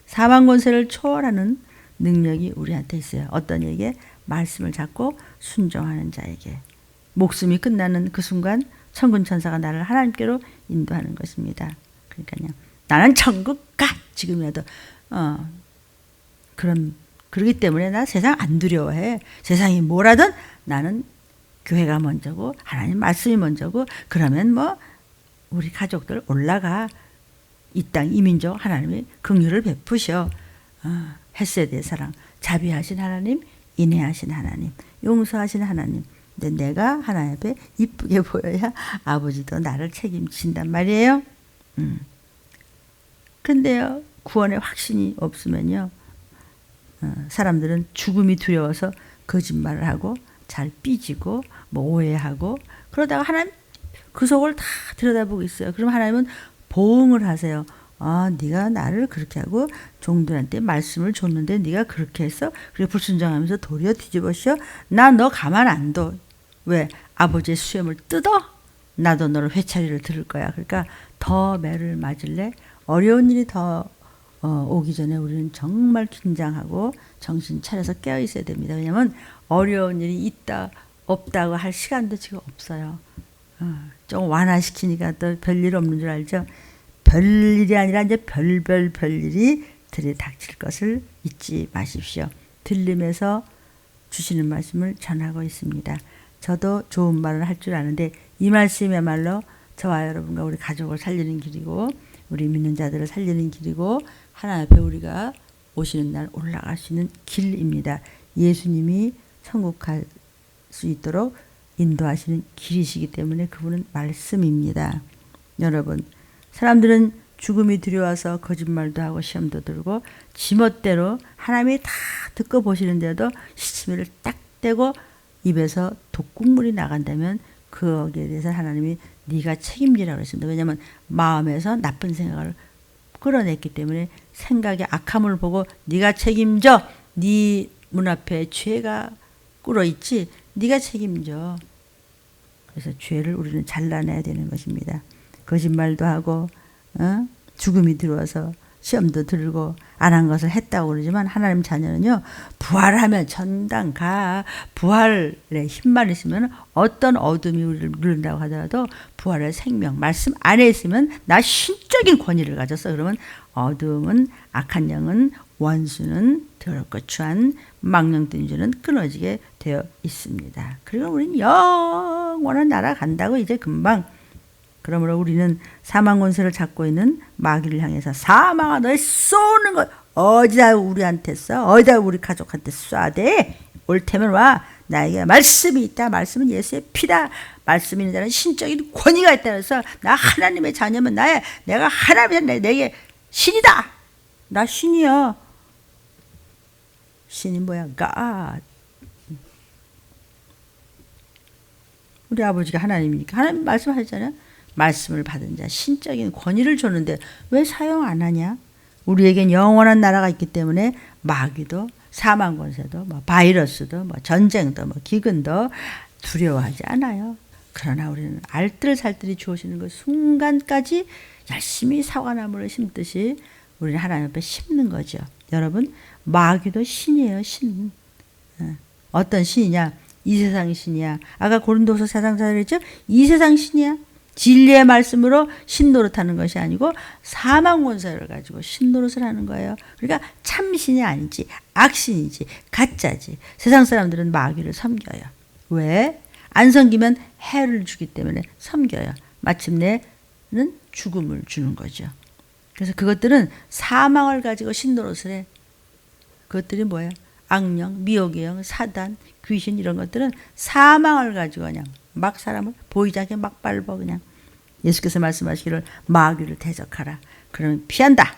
사망 권세를 초월하는 능력이 우리한테 있어요. 어떤 이에게? 말씀을 잡고 순종하는 자에게. 목숨이 끝나는 그 순간 천군 천사가 나를 하나님께로 인도하는 것입니다. 그러니까요. 나는 천국 가! 지금이라도 그러기 때문에 나 세상 안 두려워해. 세상이 뭐라든 나는 교회가 먼저고 하나님 말씀이 먼저고 그러면 뭐 우리 가족들 올라가. 이 땅 이민족 하나님이 긍휼을 베푸셔. 헤세드의 사랑, 자비하신 하나님, 인애하신 하나님, 용서하신 하나님. 근데 내가 하나님 앞에 이쁘게 보여야 아버지도 나를 책임진단 말이에요. 근데요, 구원의 확신이 없으면요, 사람들은 죽음이 두려워서 거짓말을 하고 잘 삐지고 뭐 오해하고 그러다가 하나님 그 속을 다 들여다보고 있어요. 그럼 하나님은 보응을 하세요. 네가 나를 그렇게 하고 종들한테 말씀을 줬는데 네가 그렇게 했어? 그래 불순종하면서 도리어 뒤집어씌워? 나 너 가만 안 둬. 왜? 아버지의 수염을 뜯어? 나도 너를 회차리를 들을 거야. 그러니까 더 매를 맞을래? 어려운 일이 더 오기 전에 우리는 정말 긴장하고 정신 차려서 깨어 있어야 됩니다. 왜냐하면 어려운 일이 있다 없다고 할 시간도 지금 없어요. 좀 완화시키니까 또 별일 없는 줄 알죠? 별일이 아니라 이제 별일이 들이닥칠 것을 잊지 마십시오. 들림에서 주시는 말씀을 전하고 있습니다. 저도 좋은 말을 할 줄 아는데 이 말씀이야말로 저와 여러분과 우리 가족을 살리는 길이고 우리 믿는 자들을 살리는 길이고 하나님 앞에 우리가 오시는 날 올라갈 수 있는 길입니다. 예수님이 천국 갈 수 있도록 인도하시는 길이시기 때문에 그분은 말씀입니다. 여러분, 사람들은 죽음이 두려워서 거짓말도 하고 시험도 들고 지멋대로 하나님이 다 듣고 보시는데도 시치미를 딱 떼고 입에서 독국물이 나간다면 거기에 대해서 하나님이 네가 책임지라고 했습니다. 왜냐하면 마음에서 나쁜 생각을 끌어냈기 때문에 생각의 악함을 보고 네가 책임져. 네 문 앞에 죄가 꿇어있지. 네가 책임져. 그래서 죄를 우리는 잘라내야 되는 것입니다. 거짓말도 하고 죽음이 들어와서 시험도 들고 안 한 것을 했다고 그러지만 하나님 자녀는요. 부활하면 천당 가. 부활에 힘만 있으면 어떤 어둠이 우리를 누른다고 하더라도 부활의 생명 말씀 안에 있으면 나 신적인 권위를 가졌어. 그러면 어둠은 악한 영은 원수는 더럽고 추한 망령된 죄는 끊어지게 되어 있습니다. 그리고 우리는 영원한 나라 간다고 이제 금방. 그러므로 우리는 사망 권세를 잡고 있는 마귀를 향해서 사망아 너희 쏘는 것 어디다 우리한테 쏴? 어디다 우리 가족한테 쏴대? 올 테면 와. 나에게 말씀이 있다. 말씀은 예수의 피다. 말씀이 있는 자는 신적인 권위가 있다. 그래서 나 하나님의 자녀면 내가 하나님의 내게 신이다. 나 신이야. 신이 뭐야? God. 우리 아버지가 하나님이니까 하나님 말씀하셨잖아요. 말씀을 받은 자 신적인 권위를 줬는데 왜 사용 안 하냐? 우리에겐 영원한 나라가 있기 때문에 마귀도 사망 권세도 뭐 바이러스도 뭐 전쟁도 뭐 기근도 두려워하지 않아요. 그러나 우리는 알뜰살뜰히 주어지는 그 순간까지 열심히 사과나무를 심듯이 우리는 하나님 앞에 심는 거죠. 여러분 마귀도 신이에요. 신. 어떤 신이냐? 이 세상 신이야. 아까 고린도서 4장 4절에 했죠? 이 세상 신이야. 진리의 말씀으로 신노릇하는 것이 아니고 사망 권세를 가지고 신노릇을 하는 거예요. 그러니까 참신이 아니지 악신이지 가짜지. 세상 사람들은 마귀를 섬겨요. 왜? 안 섬기면 해를 주기 때문에 섬겨요. 마침내는 죽음을 주는 거죠. 그래서 그것들은 사망을 가지고 신노릇을 해. 그것들이 뭐예요? 악령, 미혹의 영, 사단, 귀신 이런 것들은 사망을 가지고 그냥 막 사람을 보이지 않게 막 밟아 그냥. 예수께서 말씀하시기를 마귀를 대적하라. 그러면 피한다.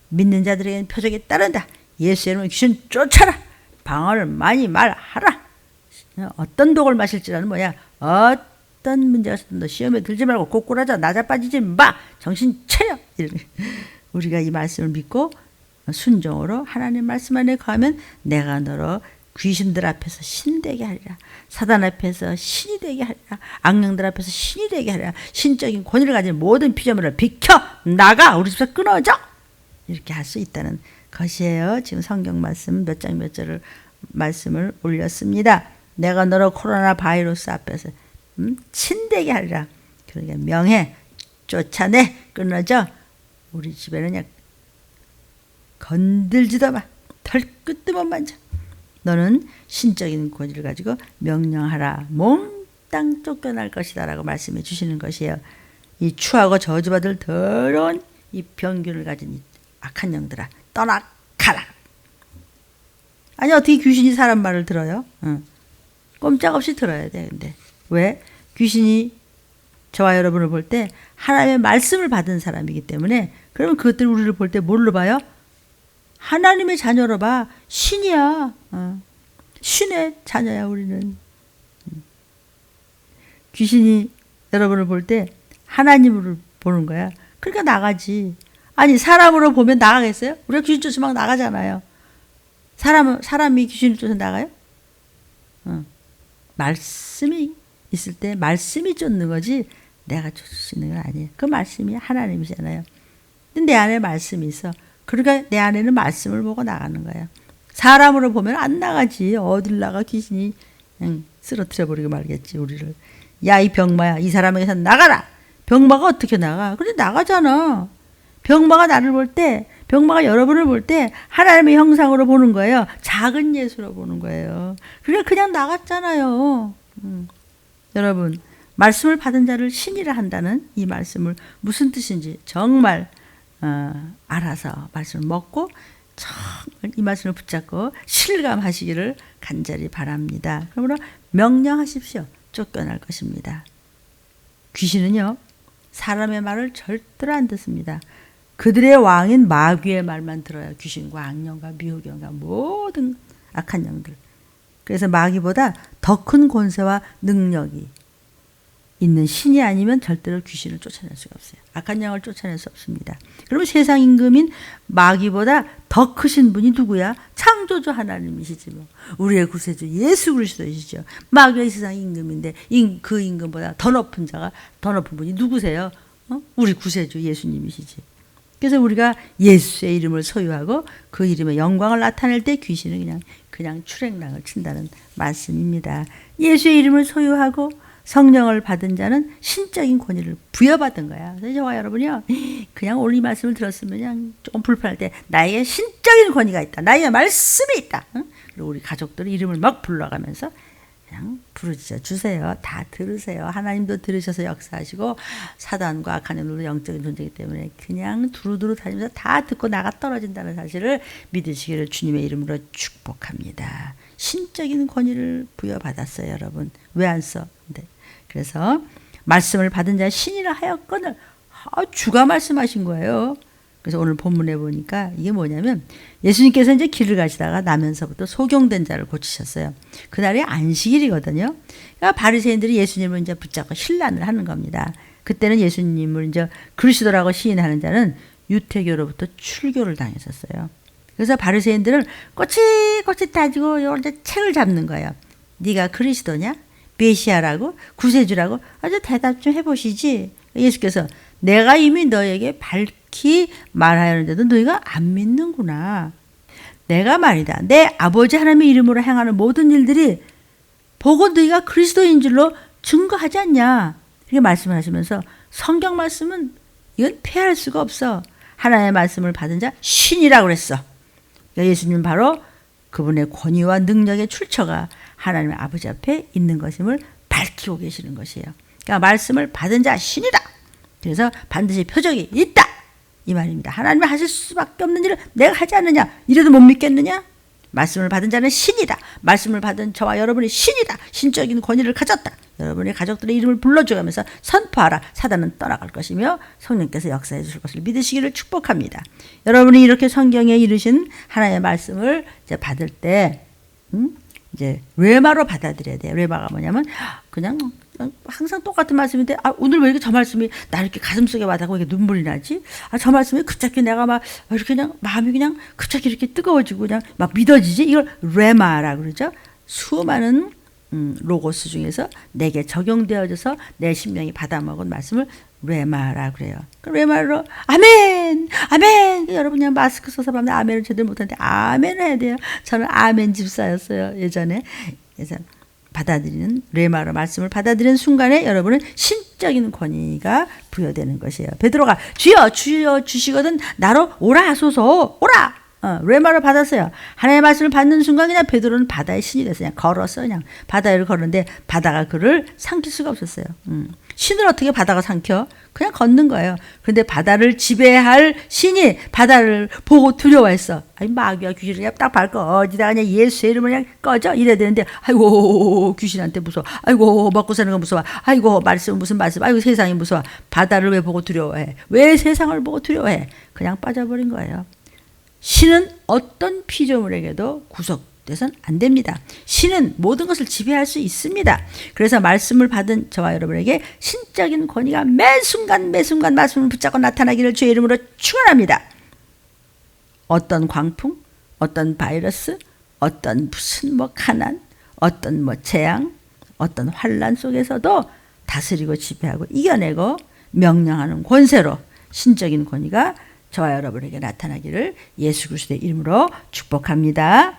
믿는 자들에게는 표적이 따른다. 예수의 이름으로 귀신 쫓아라. 방언을 많이 말하라. 어떤 독을 마실지라는 뭐야. 어떤 문제가 있어도 시험에 들지 말고 꼬꾸라져 나자 빠지지 마. 정신 차려. 우리가 이 말씀을 믿고 순종으로 하나님 말씀 안에 거하면 내가 너로 귀신들 앞에서 신되게 하리라. 사단 앞에서 신이 되게 하리라. 악령들 앞에서 신이 되게 하리라. 신적인 권위를 가진 모든 피조물을 비켜 나가 우리 집에서 끊어져. 이렇게 할 수 있다는 것이에요. 지금 성경 말씀 몇 장 몇 절을 말씀을 올렸습니다. 내가 너로 코로나 바이러스 앞에서 신되게 하리라. 그러니까 명해 쫓아내 끊어져. 우리 집에는 그냥 건들지도 마. 털끝도 못 만져. 너는 신적인 권위를 가지고 명령하라. 몽땅 쫓겨날 것이다 라고 말씀해 주시는 것이에요. 이 추하고 저주받을 더러운 이 병균을 가진 이 악한 영들아 떠나가라. 아니 어떻게 귀신이 사람 말을 들어요? 꼼짝없이 들어야 돼. 근데 왜? 귀신이 저와 여러분을 볼 때 하나님의 말씀을 받은 사람이기 때문에 그러면 그것들 우리를 볼 때 뭘로 봐요? 하나님의 자녀로 봐. 신이야. 신의 자녀야 우리는. 귀신이 여러분을 볼 때 하나님으로 보는 거야. 그러니까 나가지. 아니 사람으로 보면 나가겠어요? 우리가 귀신 쫓으면 막 나가잖아요. 사람이 귀신을 쫓아 나가요? 말씀이 있을 때 말씀이 쫓는 거지 내가 쫓는 건 아니에요. 그 말씀이 하나님이잖아요. 근데 내 안에 말씀이 있어. 그러니까 내 안에는 말씀을 보고 나가는 거예요. 사람으로 보면 안 나가지. 어딜 나가 귀신이 그냥 쓰러뜨려 버리고 말겠지 우리를. 야 이 병마야 이 사람에게서 나가라. 병마가 어떻게 나가? 근데 나가잖아. 병마가 나를 볼 때 병마가 여러분을 볼 때 하나님의 형상으로 보는 거예요. 작은 예수로 보는 거예요. 그러니까 그냥 나갔잖아요. 여러분 말씀을 받은 자를 신이라 한다는 이 말씀을 무슨 뜻인지 정말 알아서 말씀을 먹고 정말 이 말씀을 붙잡고 실감하시기를 간절히 바랍니다. 그러므로 명령하십시오. 쫓겨날 것입니다. 귀신은요 사람의 말을 절대로 안 듣습니다. 그들의 왕인 마귀의 말만 들어요. 귀신과 악령과 미혹영과 모든 악한 영들. 그래서 마귀보다 더 큰 권세와 능력이 있는 신이 아니면 절대로 귀신을 쫓아낼 수가 없어요. 악한 영을 쫓아낼 수 없습니다. 그러면 세상 임금인 마귀보다 더 크신 분이 누구야? 창조주 하나님이시지 뭐. 우리의 구세주 예수 그리스도이시죠. 마귀가 이 세상 임금인데 그 임금보다 더 높은 분이 누구세요? 우리 구세주 예수님이시지. 그래서 우리가 예수의 이름을 소유하고 그 이름의 영광을 나타낼 때 귀신은 그냥 출행랑을 친다는 말씀입니다. 예수의 이름을 소유하고 성령을 받은 자는 신적인 권위를 부여받은 거야. 그래서 저와 여러분이요, 그냥 오늘 이 말씀을 들었으면 그냥 조금 불편할 때 나에게 신적인 권위가 있다. 나에게 말씀이 있다. 그리고 우리 가족들의 이름을 막 불러가면서 그냥 부르짖어 주세요. 다 들으세요. 하나님도 들으셔서 역사하시고 사단과 악한 영들도 영적인 존재이기 때문에 그냥 두루두루 다니면서 다 듣고 나가 떨어진다는 사실을 믿으시기를 주님의 이름으로 축복합니다. 신적인 권위를 부여받았어요, 여러분. 왜 안 써? 네. 그래서 말씀을 받은 자 신이라 하였거늘 주가 말씀하신 거예요. 그래서 오늘 본문에 보니까 이게 뭐냐면 예수님께서 이제 길을 가시다가 나면서부터 소경된 자를 고치셨어요. 그날이 안식일이거든요. 그러니까 바리새인들이 예수님을 이제 붙잡고 신란을 하는 겁니다. 그때는 예수님을 이제 그리스도라고 시인하는 자는 유태교로부터 출교를 당했었어요. 그래서 바리새인들은 꼬치꼬치 따지고 이제 책을 잡는 거예요. 네가 그리스도냐? 메시아라고? 구세주라고? 아주 대답 좀 해보시지. 예수께서 내가 이미 너에게 밝히 말하였는데도 너희가 안 믿는구나. 내가 말이다. 내 아버지 하나님의 이름으로 행하는 모든 일들이 보고 너희가 그리스도인 줄로 증거하지 않냐. 이렇게 말씀을 하시면서 성경 말씀은 이건 폐할 수가 없어. 하나님의 말씀을 받은 자 신이라고 그랬어. 예수님은 바로 그분의 권위와 능력의 출처가 하나님의 아버지 앞에 있는 것임을 밝히고 계시는 것이에요. 그러니까 말씀을 받은 자 신이다. 그래서 반드시 표적이 있다. 이 말입니다. 하나님이 하실 수밖에 없는 일을 내가 하지 않느냐. 이래도 못 믿겠느냐. 말씀을 받은 자는 신이다. 말씀을 받은 저와 여러분이 신이다. 신적인 권위를 가졌다. 여러분의 가족들의 이름을 불러줘가면서 선포하라. 사단은 떠나갈 것이며 성령께서 역사해 주실 것을 믿으시기를 축복합니다. 여러분이 이렇게 성경에 이르신 하나님의 말씀을 이제 받을 때 이제 뢰마로 받아들여야 돼요. 뢰마가 뭐냐면 그냥 항상 똑같은 말씀인데 오늘 왜 이렇게 저 말씀이 나 이렇게 가슴속에 와닿고 이렇게 눈물이 나지? 저 말씀이 급작히 내가 막 이렇게 그냥 마음이 그냥 급작히 이렇게 뜨거워지고 그냥 막 믿어지지? 이걸 레마라고 그러죠. 수많은 로고스 중에서 내게 적용되어져서 내 심령이 받아먹은 말씀을 레마라 그래요. 그 레마로 아멘, 아멘. 여러분 그냥 마스크 써서 밤에 아멘을 제대로 못하는데 아멘 해야 돼요. 저는 아멘 집사였어요 예전에. 그래서 받아들이는 레마로 말씀을 받아들이는 순간에 여러분은 신적인 권위가 부여되는 것이에요. 베드로가 주여 주여 주시거든 나로 오라 하소서 오라. 레마를 받았어요. 하나님의 말씀을 받는 순간 그냥 베드로는 바다의 신이 됐어요. 그냥 걸었어. 그냥 바다 위를 걸었는데 바다가 그를 삼킬 수가 없었어요. 신을 어떻게 바다가 삼켜? 그냥 걷는 거예요. 근데 바다를 지배할 신이 바다를 보고 두려워했어. 아니 마귀와 귀신을 그냥 딱 밟고 어디다 그냥 예수의 이름을 그냥 꺼져 이래야 되는데 아이고 귀신한테 무서워. 아이고 먹고 사는 거 무서워. 아이고 말씀 무슨 말씀. 아이고 세상이 무서워. 바다를 왜 보고 두려워해? 왜 세상을 보고 두려워해? 그냥 빠져버린 거예요. 신은 어떤 피조물에게도 구속돼서는 안 됩니다. 신은 모든 것을 지배할 수 있습니다. 그래서 말씀을 받은 저와 여러분에게 신적인 권위가 매 순간 말씀을 붙잡고 나타나기를 주의 이름으로 축원합니다. 어떤 광풍, 어떤 바이러스, 어떤 무슨 가난, 어떤 재앙, 어떤 환란 속에서도 다스리고 지배하고 이겨내고 명령하는 권세로 신적인 권위가 저와 여러분에게 나타나기를 예수 그리스도의 이름으로 축복합니다.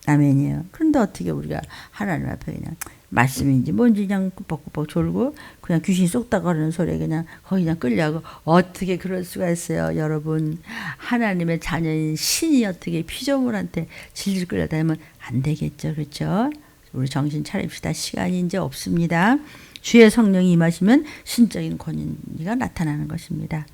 아멘이에요. 그런데 어떻게 우리가 하나님 앞에 그냥 말씀인지 뭔지 그냥 꾸벅꾸벅 졸고 그냥 귀신이 쏙다 거리는 소리에 그냥 거기 그냥 끌려가고 어떻게 그럴 수가 있어요. 여러분 하나님의 자녀인 신이 어떻게 피조물한테 질질 끌려다니면 안 되겠죠. 그렇죠? 우리 정신 차립시다. 시간이 이제 없습니다. 주의 성령이 임하시면 신적인 권위가 나타나는 것입니다.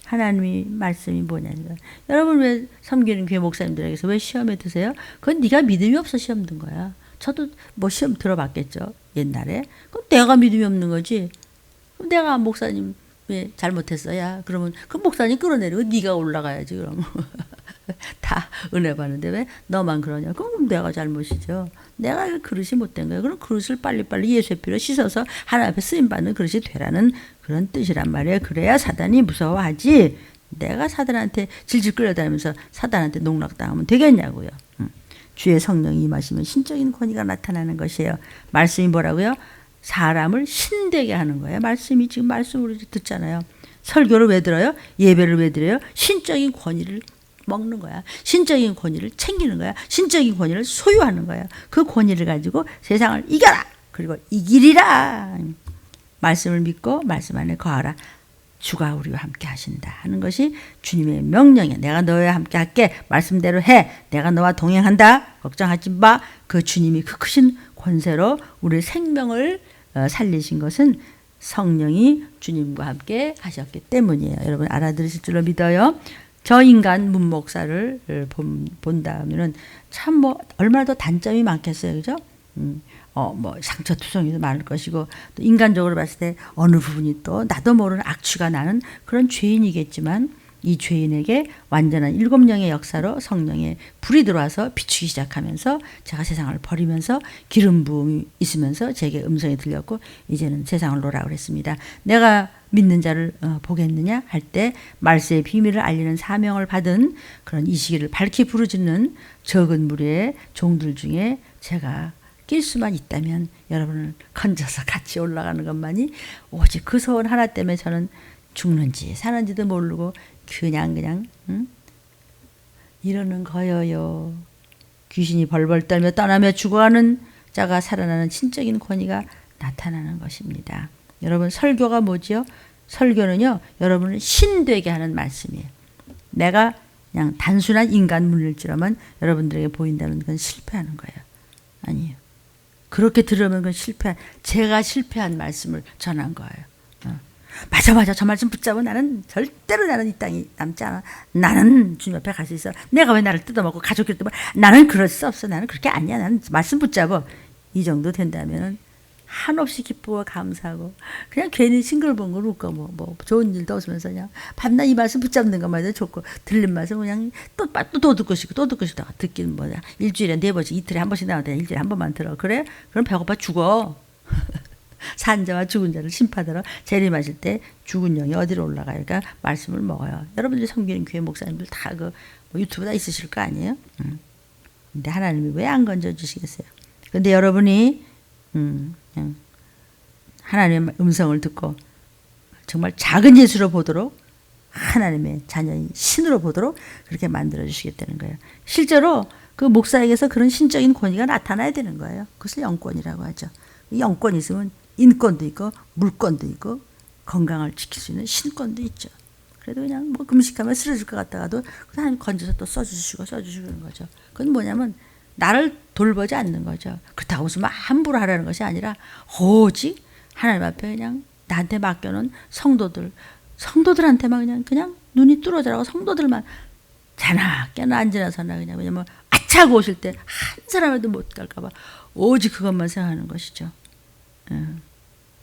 하나님의 말씀이 뭐냐니까. 여러분 왜 섬기는 교회 목사님들에게서 왜 시험에 드세요? 그건 네가 믿음이 없어 시험 든 거야. 저도 시험 들어봤겠죠. 옛날에. 그럼 내가 믿음이 없는 거지. 그럼 내가 목사님 왜 잘못했어야? 그러면 그 목사님 끌어내리고 네가 올라가야지 그럼. 다 은혜 받는데 왜 너만 그러냐? 그럼 내가 잘못이죠. 내가 그릇이 못된 거예요. 그럼 그릇을 빨리빨리 예수의 피로 씻어서 하나님 앞에 쓰임받는 그릇이 되라는 그런 뜻이란 말이에요. 그래야 사단이 무서워하지. 내가 사단한테 질질 끌려다니면서 사단한테 농락당하면 되겠냐고요. 주의 성령이 임하시면 신적인 권위가 나타나는 것이에요. 말씀이 뭐라고요? 사람을 신되게 하는 거예요. 말씀이 지금 말씀으로 듣잖아요. 설교를 왜 들어요? 예배를 왜 드려요? 신적인 권위를 먹는 거야. 신적인 권위를 챙기는 거야. 신적인 권위를 소유하는 거야. 그 권위를 가지고 세상을 이겨라. 그리고 이기리라. 말씀을 믿고 말씀 안에 거하라. 주가 우리와 함께 하신다 하는 것이 주님의 명령이야. 내가 너와 함께 할게. 말씀대로 해. 내가 너와 동행한다. 걱정하지 마. 그 주님이 그 크신 권세로 우리 생명을 살리신 것은 성령이 주님과 함께 하셨기 때문이에요. 여러분 알아들으실 줄로 믿어요. 저 인간 문 목사를 본다면은 참 얼마나 더 단점이 많겠어요, 그죠? 상처투성이도 많을 것이고 또 인간적으로 봤을 때 어느 부분이 또 나도 모르는 악취가 나는 그런 죄인이겠지만 이 죄인에게 완전한 7영의 역사로 성령의 불이 들어와서 비추기 시작하면서 제가 세상을 버리면서 기름 부음이 있으면서 제게 음성이 들렸고 이제는 세상을 놓으라고 그랬습니다. 내가 믿는 자를 보겠느냐 할 때 말세의 비밀을 알리는 사명을 받은 그런 이 시기를 밝히 부르짖는 적은 무리의 종들 중에 제가 낄 수만 있다면 여러분을 건져서 같이 올라가는 것만이 오직 그 소원 하나 때문에 저는 죽는지 사는지도 모르고 그냥 이러는 거여요. 귀신이 벌벌 떨며 떠나며 죽어가는 자가 살아나는 신적인 권위가 나타나는 것입니다. 여러분 설교가 뭐지요? 설교는요 여러분을 신되게 하는 말씀이에요. 내가 그냥 단순한 인간 물릴지라만 여러분들에게 보인다면 그건 실패하는 거예요. 아니에요. 그렇게 들으면 그건 제가 실패한 말씀을 전한 거예요. 맞아 저 말씀 붙잡아 나는 절대로 나는 이 땅이 남지 않아. 나는 주님 앞에 갈 수 있어. 내가 왜 나를 뜯어먹고 가족끼리 뜯어먹고 나는 그럴 수 없어. 나는 그렇게 아니야. 나는 말씀 붙잡아. 이 정도 된다면 한없이 기쁘고 감사하고 그냥 괜히 싱글벙글 웃고 뭐 좋은 일도 없으면서 그냥 밤낮 이 말씀 붙잡는 것만 해도 좋고 들린 말씀 그냥 또 듣고 싶고 듣기는 뭐야 일주일에 4번씩 이틀에 한 번씩 나오는데 일주일에 한 번만 들어. 그래? 그럼 배고파 죽어. 산 자와 죽은 자를 심판하러 재림하실 때 죽은 영이 어디로 올라가요? 그러니까 말씀을 먹어요. 여러분들이 섬기는 교회 목사님들 다 그 유튜브 다 있으실 거 아니에요? 근데 하나님이 왜 안 건져주시겠어요? 근데 여러분이 그냥 하나님의 음성을 듣고 정말 작은 예수로 보도록 하나님의 자녀인 신으로 보도록 그렇게 만들어 주시겠다는 거예요. 실제로 그 목사에게서 그런 신적인 권위가 나타나야 되는 거예요. 그것을 영권이라고 하죠. 영권이 있으면 인권도 있고 물권도 있고 건강을 지킬 수 있는 신권도 있죠. 그래도 그냥 뭐 금식하면 쓰러질 것 같다가도 하나님 건져서 또 써주시고 그런 거죠. 그건 뭐냐면 나를 돌보지 않는 거죠. 그렇다고 무슨 함부로 하라는 것이 아니라 오직 하나님 앞에 그냥 나한테 맡겨놓은 성도들한테만 그냥 눈이 뚫어져라고 성도들만 자나 깨나 앉으나 서나 그냥 왜냐면 아차고 오실 때 한 사람에도 못 갈까봐 오직 그것만 생각하는 것이죠.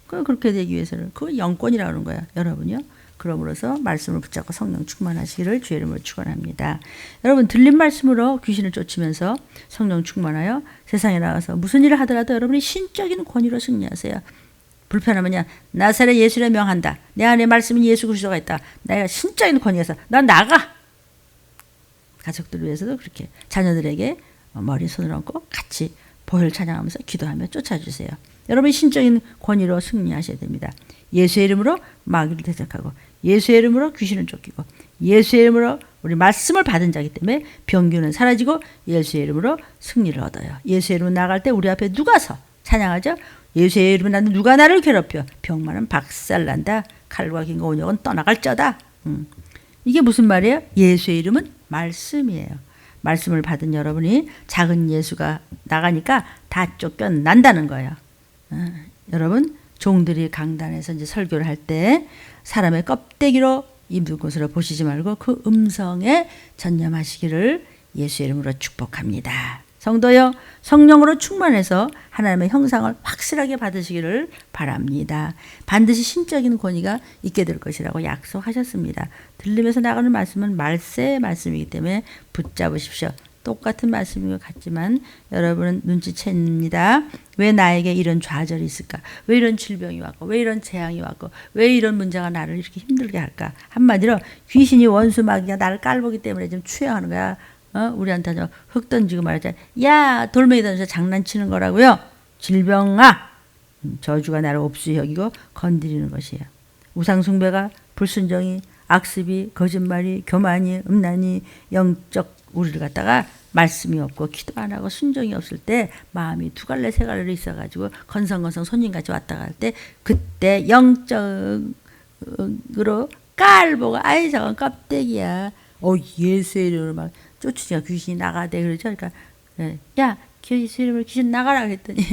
그렇게 되기 위해서는 그건 영권이라고 하는 거야. 여러분요. 그러므로서 말씀을 붙잡고 성령 충만하시기를 주의 이름으로 축원합니다. 여러분 들린 말씀으로 귀신을 쫓으면서 성령 충만하여 세상에 나가서 무슨 일을 하더라도 여러분이 신적인 권위로 승리하세요. 불편하면요. 나사렛 예수를 명한다. 내 안에 말씀이 예수 그리스도가 있다. 내가 신적인 권위에서 넌 나가. 가족들 위해서도 그렇게 자녀들에게 머리 손을 얹고 같이 보혈 찬양하면서 기도하며 쫓아주세요. 여러분이 신적인 권위로 승리하셔야 됩니다. 예수의 이름으로 마귀를 대적하고 예수의 이름으로 귀신을 쫓기고 예수의 이름으로 우리 말씀을 받은 자이기 때문에 병균은 사라지고 예수의 이름으로 승리를 얻어요. 예수의 이름으로 나갈 때 우리 앞에 누가 서 찬양하죠? 예수의 이름으로 나는 누가 나를 괴롭혀 병마는 박살난다. 칼과 긴 온역은 떠나갈쩌다. 이게 무슨 말이에요? 예수의 이름은 말씀이에요. 말씀을 받은 여러분이 작은 예수가 나가니까 다 쫓겨난다는 거예요. 여러분 종들이 강단에서 이제 설교를 할 때 사람의 껍데기로 입는 곳으로 보시지 말고 그 음성에 전념하시기를 예수의 이름으로 축복합니다. 성도여 성령으로 충만해서 하나님의 형상을 확실하게 받으시기를 바랍니다. 반드시 신적인 권위가 있게 될 것이라고 약속하셨습니다. 들리면서 나가는 말씀은 말세의 말씀이기 때문에 붙잡으십시오. 똑같은 말씀인 것 같지만 여러분은 눈치챕니다. 왜 나에게 이런 좌절이 있을까? 왜 이런 질병이 왔고 왜 이런 재앙이 왔고 왜 이런 문제가 나를 이렇게 힘들게 할까? 한마디로 귀신이 원수 마귀가 나를 깔보기 때문에 좀 추행하는 거야. 우리한테 흙 던지고 말하자. 야 돌멩이 던져서 장난치는 거라고요. 질병아 저주가 나를 옵수 여기고 건드리는 것이에요. 우상숭배가 불순종이 악습이 거짓말이 교만이 음란이 영적 우리를 갖다가 말씀이 없고 기도 안 하고 순종이 없을 때 마음이 두 갈래 세 갈래로 있어가지고 건성건성 손님같이 왔다 갈 때 그때 영적으로 깔보고 아이 저건 껍데기야. 예수의 이름으로 막 쫓으니까 귀신이 나가대 그러죠. 그러니까 야 예수 이름으로 귀신 나가라 그랬더니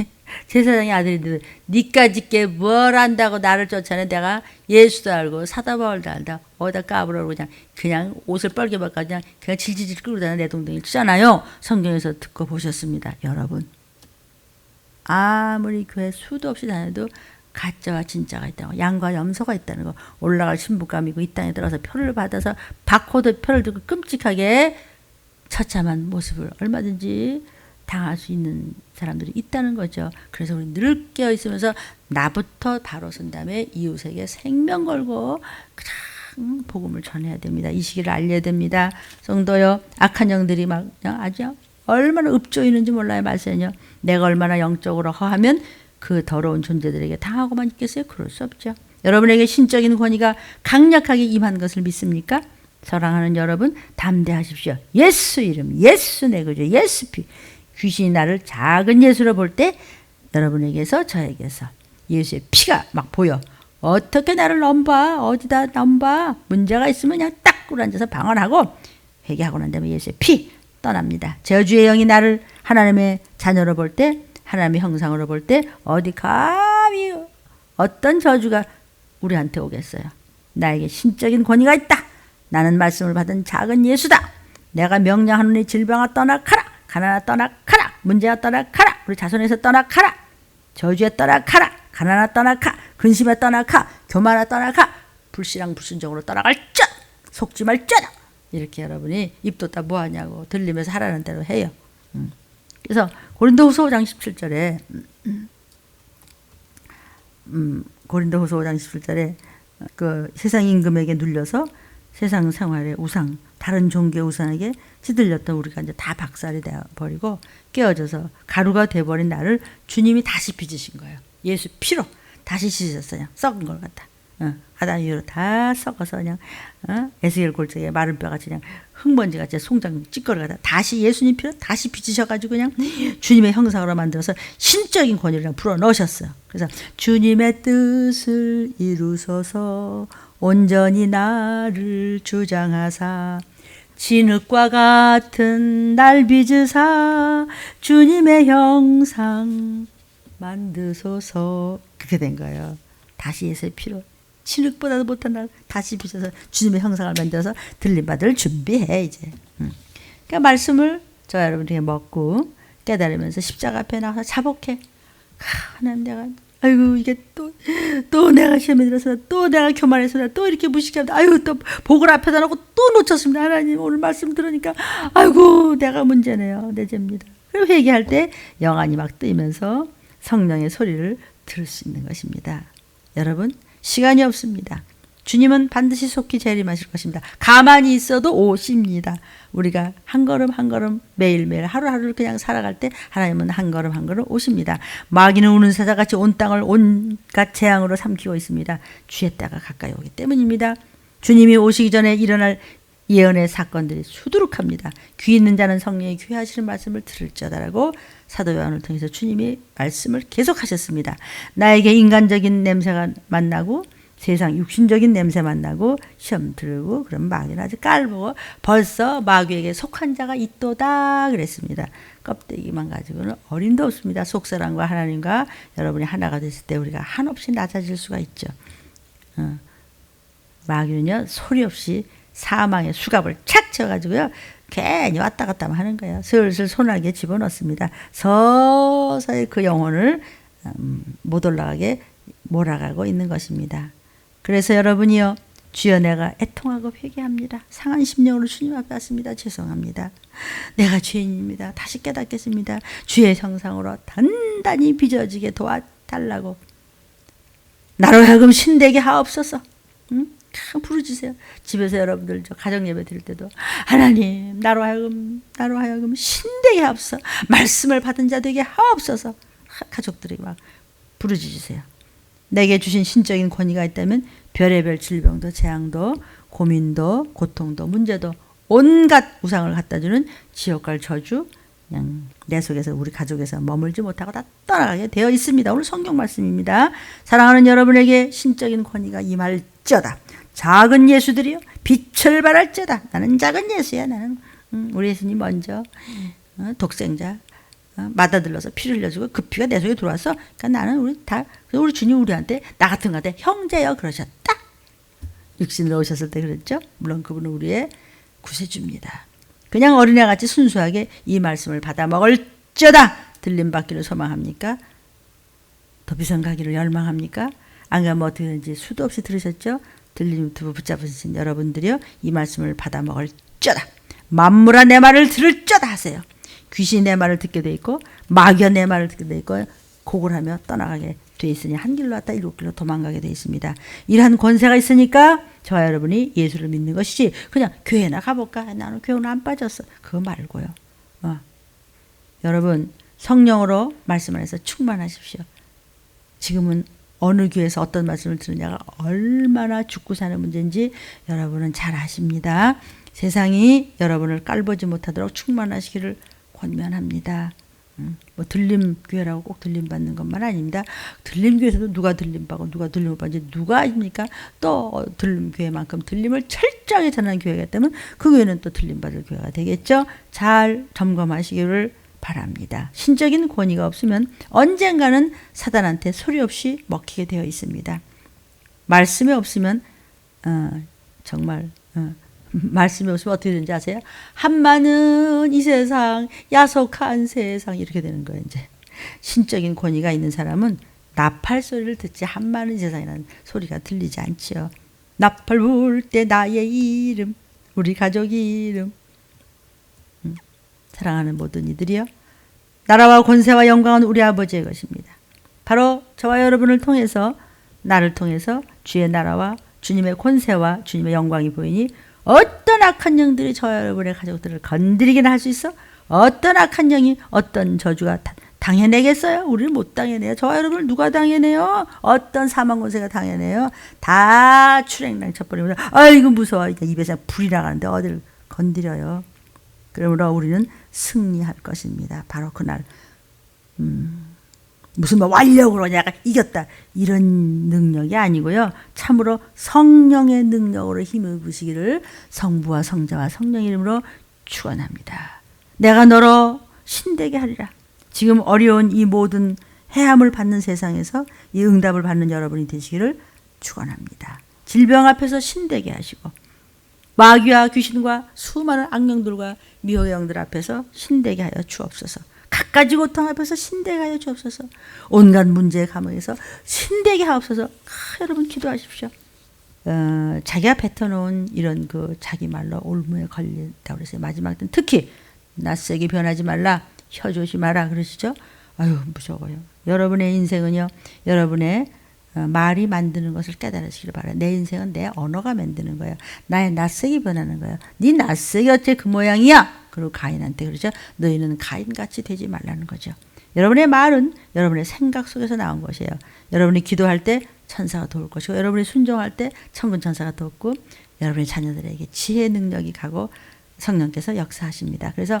제사장의 아들인데 니까짓게 뭘 안다고 나를 쫓아내. 내가 예수도 알고 사도바울도 알다. 어디다 까불어 그냥 옷을 뻘게 벗고 그냥 질질질 끌고 다니는 내 동생이 잖아요. 성경에서 듣고 보셨습니다. 여러분 아무리 교회 수도 없이 다녀도 가짜와 진짜가 있다고 양과 염소가 있다는 거 올라갈 신부감이고 이 땅에 들어서 표를 받아서 바코드 표를 들고 끔찍하게 처참한 모습을 얼마든지 당할 수 있는 사람들이 있다는 거죠. 그래서 우리 늘 깨어 있으면서 나부터 바로 선 다음에 이웃에게 생명 걸고 그냥 복음을 전해야 됩니다. 이 시기를 알려야 됩니다. 성도여 악한 영들이 막 아주 얼마나 읍조이는지 몰라요. 말세요. 내가 얼마나 영적으로 허하면 그 더러운 존재들에게 당하고만 있겠어요? 그럴 수 없죠. 여러분에게 신적인 권위가 강력하게 임한 것을 믿습니까? 사랑하는 여러분 담대하십시오. 예수 이름 예수 내 그죠 예수 피 귀신이 나를 작은 예수로 볼 때 여러분에게서 저에게서 예수의 피가 막 보여. 어떻게 나를 넘봐 어디다 넘봐 문제가 있으면 그냥 딱 꿇어앉아서 방언하고 회개하고 난 다음에 예수의 피 떠납니다. 저주의 영이 나를 하나님의 자녀로 볼 때 하나님의 형상으로 볼 때 어디 감히 어떤 저주가 우리한테 오겠어요. 나에게 신적인 권위가 있다. 나는 말씀을 받은 작은 예수다. 내가 명령하노니 질병아 떠나가라. 가난아 떠나가라. 문제가 떠나가라. 우리 자손에서 떠나가라. 저주에 떠나가라. 가난아 떠나가. 근심에 떠나가. 교만아 떠나가. 불신앙 불순종으로 떠나갈자. 속지 말자라. 이렇게 여러분이 입도 다 뭐하냐고 들리면서 하라는 대로 해요. 그래서 고린도후서 5장 17절에 고린도후서 5장 17절에 그 세상 임금에게 눌려서 세상 생활의 우상, 다른 종교의 우상에게 찌들렸던 우리가 이제 다 박살이 되어 버리고 깨어져서 가루가 돼버린 나를 주님이 다시 빚으신 거예요. 예수 피로 다시 씻으셨어요. 썩은 걸 갖다. 아담 이후로 다 썩어서 그냥 에스겔 골짜기에 마른 뼈같이 그냥 흙먼지같이 송장 찌꺼기가 다시 예수님 피로 다시 빚으셔가지고 그냥 주님의 형상으로 만들어서 신적인 권위를 그냥 불어 넣으셨어요. 그래서 주님의 뜻을 이루소서 온전히 나를 주장하사 진흙과 같은 날 빚으사 주님의 형상 만드소서. 그렇게 된 거예요. 다시 예수의 피로 진흙보다도 못한 날 다시 빚어서 주님의 형상을 만들어서 들림받을 준비해 이제. 그러니까 말씀을 저 여러분에게 먹고 깨달으면서 십자가 앞에 나가서 자복해. 하나님 내가 아이고 이게 또 내가 시험에 들어서 또 내가 교만해서 또 이렇게 무식합니다. 아이고 또 복을 앞에다 놓고 또 놓쳤습니다. 하나님 오늘 말씀 들으니까 아이고 내가 문제네요. 내 죄입니다. 그리고 회개할 때 영안이 막 뜨이면서 성령의 소리를 들을 수 있는 것입니다. 여러분 시간이 없습니다. 주님은 반드시 속히 재림하실 것입니다. 가만히 있어도 오십니다. 우리가 한 걸음 한 걸음 매일매일 하루하루를 그냥 살아갈 때 하나님은 한 걸음 한 걸음 오십니다. 마귀는 우는 사자같이 온 땅을 온갖 재앙으로 삼키고 있습니다. 주의 때가 가까이 오기 때문입니다. 주님이 오시기 전에 일어날 예언의 사건들이 수두룩합니다. 귀 있는 자는 성령이 귀하시는 말씀을 들을지어다라고 사도 요한을 통해서 주님이 말씀을 계속하셨습니다. 나에게 인간적인 냄새가 만나고 세상 육신적인 냄새 만나고 시험 들고 그럼 마귀는 아주 깔보고 벌써 마귀에게 속한 자가 있도다 그랬습니다. 껍데기만 가지고는 어림도 없습니다. 속사람과 하나님과 여러분이 하나가 됐을 때 우리가 한없이 낮아질 수가 있죠. 마귀는요 소리 없이 사망의 수갑을 착 쳐가지고요 괜히 왔다 갔다 하는 거예요. 슬슬 손아귀에 집어넣습니다. 서서히 그 영혼을 못 올라가게 몰아가고 있는 것입니다. 그래서 여러분이요 주여 내가 애통하고 회개합니다. 상한 심령으로 주님 앞에 왔습니다. 죄송합니다. 내가 죄인입니다. 다시 깨닫겠습니다. 주의 형상으로 단단히 빚어지게 도와달라고 나로 하여금 신되게 하옵소서. 부르짖으세요. 집에서 여러분들 저 가정 예배 드릴 때도 하나님 나로 하여금 신되게 하옵소서. 말씀을 받은 자 되게 하옵소서. 가족들이 막 부르짖으세요. 내게 주신 신적인 권위가 있다면 별의별 질병도 재앙도 고민도 고통도 문제도 온갖 우상을 갖다주는 지옥갈 저주 그냥 내 속에서 우리 가족에서 머물지 못하고 다 떠나가게 되어 있습니다. 오늘 성경 말씀입니다. 사랑하는 여러분에게 신적인 권위가 임할지어다. 작은 예수들이요 빛을 발할지어다. 나는 작은 예수야. 나는 우리 예수님 먼저 독생자 맞아들러서 피를 흘려주고 그 피가 내 속에 들어와서 그러니까 나는 우리 주님 우리한테 나 같은 것한테 형제여 그러셨다. 육신으로 오셨을 때 그랬죠. 물론 그분은 우리의 구세주입니다. 그냥 어린애같이 순수하게 이 말씀을 받아 먹을지어다. 들림받기를 소망합니까? 도피성 가기를 열망합니까? 안 가면 어떻게 되는지 수도 없이 들으셨죠? 들림 유튜브 붙잡으신 여러분들이요 이 말씀을 받아 먹을지어다. 만물아 내 말을 들을지어다 하세요. 귀신이 내 말을 듣게 돼 있고 마귀가 내 말을 듣게 돼 있고 고골하며 떠나가게 돼 있으니 한 길로 왔다 일곱 길로 도망가게 돼 있습니다. 이러한 권세가 있으니까 저와 여러분이 예수를 믿는 것이지 그냥 교회나 가볼까? 나는 교회는 안 빠졌어. 그거 말고요. 여러분 성령으로 말씀 안에서 충만하십시오. 지금은 어느 교회에서 어떤 말씀을 들으냐가 얼마나 죽고 사는 문제인지 여러분은 잘 아십니다. 세상이 여러분을 깔보지 못하도록 충만하시기를 권면합니다. 뭐 들림교회라고 꼭 들림받는 것만 아닙니다. 들림교회에서도 누가 들림받고 누가 들림 못 받는지 누가 아십니까? 또 들림교회만큼 들림을 철저하게 전하는 교회가 있다면 그 교회는 또 들림받을 교회가 되겠죠. 잘 점검하시기를 바랍니다. 신적인 권위가 없으면 언젠가는 사단한테 소리 없이 먹히게 되어 있습니다. 말씀이 없으면 정말 말씀이 없으면 어떻게 되는지 아세요? 한많은 이 세상 야속한 세상 이렇게 되는 거예요. 이제 신적인 권위가 있는 사람은 나팔 소리를 듣지 한많은 세상이라는 소리가 들리지 않지요. 나팔 불 때 나의 이름 우리 가족 이름 사랑하는 모든 이들이요 나라와 권세와 영광은 우리 아버지의 것입니다. 바로 저와 여러분을 통해서, 나를 통해서 주의 나라와 주님의 권세와 주님의 영광이 보이니 어떤 악한 영들이 저와 여러분의 가족들을 건드리기나 할 수 있어? 어떤 악한 영이, 어떤 저주가 당해내겠어요? 우리는 못 당해내요. 저와 여러분을 누가 당해내요? 어떤 사망 권세가 당해내요? 다 출행랑 쳐버리면 아이고 무서워. 입에서 불이 나가는데 어디를 건드려요? 그러므로 우리는 승리할 것입니다. 바로 그날 무슨 뭐 완력으로 내가 이겼다 이런 능력이 아니고요. 참으로 성령의 능력으로 힘을 부시기를 성부와 성자와 성령 이름으로 축원합니다. 내가 너로 신되게 하리라. 지금 어려운 이 모든 해함을 받는 세상에서 이 응답을 받는 여러분이 되시기를 축원합니다. 질병 앞에서 신되게 하시고 마귀와 귀신과 수많은 악령들과 미혹의 영들 앞에서 신되게 하여 주옵소서. 갖가지 고통 앞에서 신되게 하여 주옵소서. 온갖 문제의 감옥에서 신되게 하옵소서. 여러분 기도하십시오. 자기가 뱉어놓은 이런 그 자기 말로 올무에 걸린다고 그랬어요. 마지막 때는 특히 낯세게 변하지 말라, 혀 조심하라 그러시죠. 아유 무서워요. 여러분의 인생은요, 여러분의 말이 만드는 것을 깨달으시기를 바라요. 내 인생은 내 언어가 만드는 거예요. 나의 낯색이 변하는 거예요. 네 낯색이 어째 그 모양이야? 그리고 가인한테 그러죠. 너희는 가인같이 되지 말라는 거죠. 여러분의 말은 여러분의 생각 속에서 나온 것이에요. 여러분이 기도할 때 천사가 도울 것이고, 여러분이 순종할 때 천군 천사가 돕고, 여러분의 자녀들에게 지혜의 능력이 가고 성령께서 역사하십니다. 그래서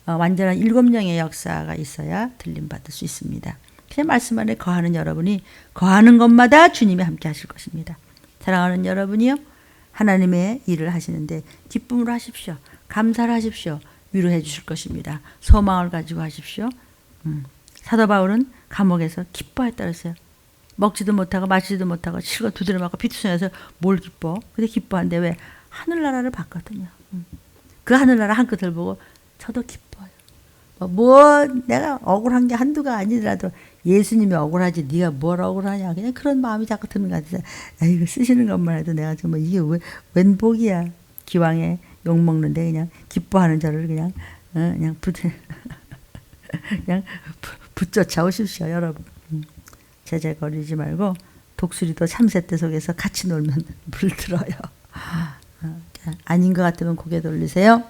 완전한 7명의 역사가 있어야 들림받을 수 있습니다. 그냥 말씀 안에 거하는 여러분이 거하는 것마다 주님이 함께 하실 것입니다. 사랑하는 여러분이요, 하나님의 일을 하시는데 기쁨으로 하십시오. 감사를 하십시오. 위로해 주실 것입니다. 소망을 가지고 하십시오. 사도 바울은 감옥에서 기뻐했다 그랬어요. 먹지도 못하고 마시지도 못하고 실컷 두드려 맞고 피투성에서 뭘 기뻐? 근데 기뻐한데 왜? 하늘나라를 봤거든요. 그 하늘나라 한 끝을 보고 저도 기뻐요. 뭐 내가 억울한 게 한두가 아니더라도 예수님이 억울하지 네가 뭘 억울하냐, 그냥 그런 마음이 자꾸 드는 것 같아서 이거 쓰시는 것만 해도 내가 정말 이게 웬 복이야. 기왕에 욕 먹는데 그냥 기뻐하는 저를 그냥 그냥 붙쫓아 오십시오, 여러분. 제재거리지 말고 독수리도 참새떼 속에서 같이 놀면 물들어요. 아닌 것 같으면 고개 돌리세요.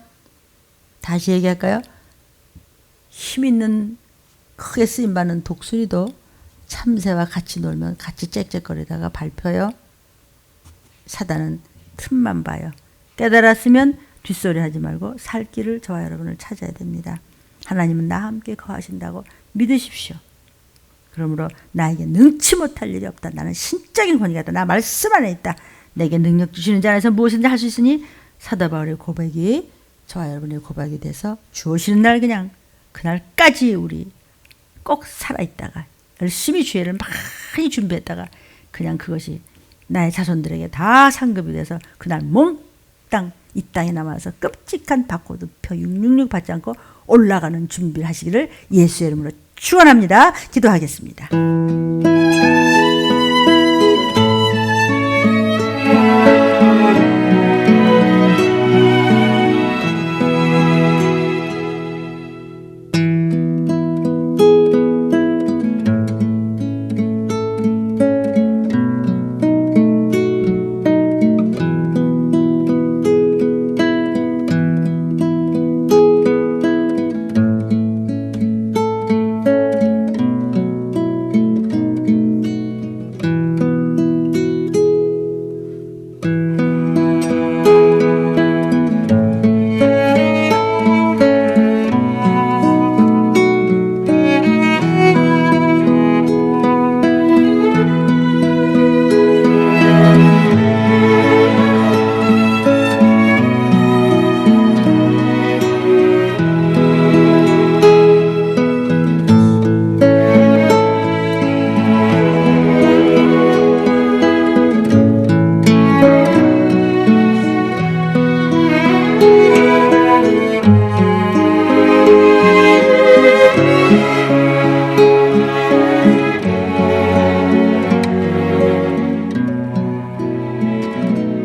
다시 얘기할까요? 힘 있는 크게 쓰임받는 독수리도 참새와 같이 놀면 같이 짹짹거리다가 밟혀요. 사단은 틈만 봐요. 깨달았으면 뒷소리 하지 말고 살 길을 저와 여러분을 찾아야 됩니다. 하나님은 나와 함께 거하신다고 믿으십시오. 그러므로 나에게 능치 못할 일이 없다. 나는 신적인 권위가 있다. 나 말씀 안에 있다. 내게 능력 주시는 자 안에서 무엇이든지 할 수 있으니 사도 바울의 고백이 저와 여러분의 고백이 돼서 주오시는 날 그냥 그날까지 우리 꼭 살아있다가 열심히 주의를 많이 준비했다가 그냥 그것이 나의 자손들에게 다 상급이 돼서 그날 몽땅 이 땅에 남아서 끔찍한 바코드표 666 받지 않고 올라가는 준비를 하시기를 예수의 이름으로 축원합니다. 기도하겠습니다.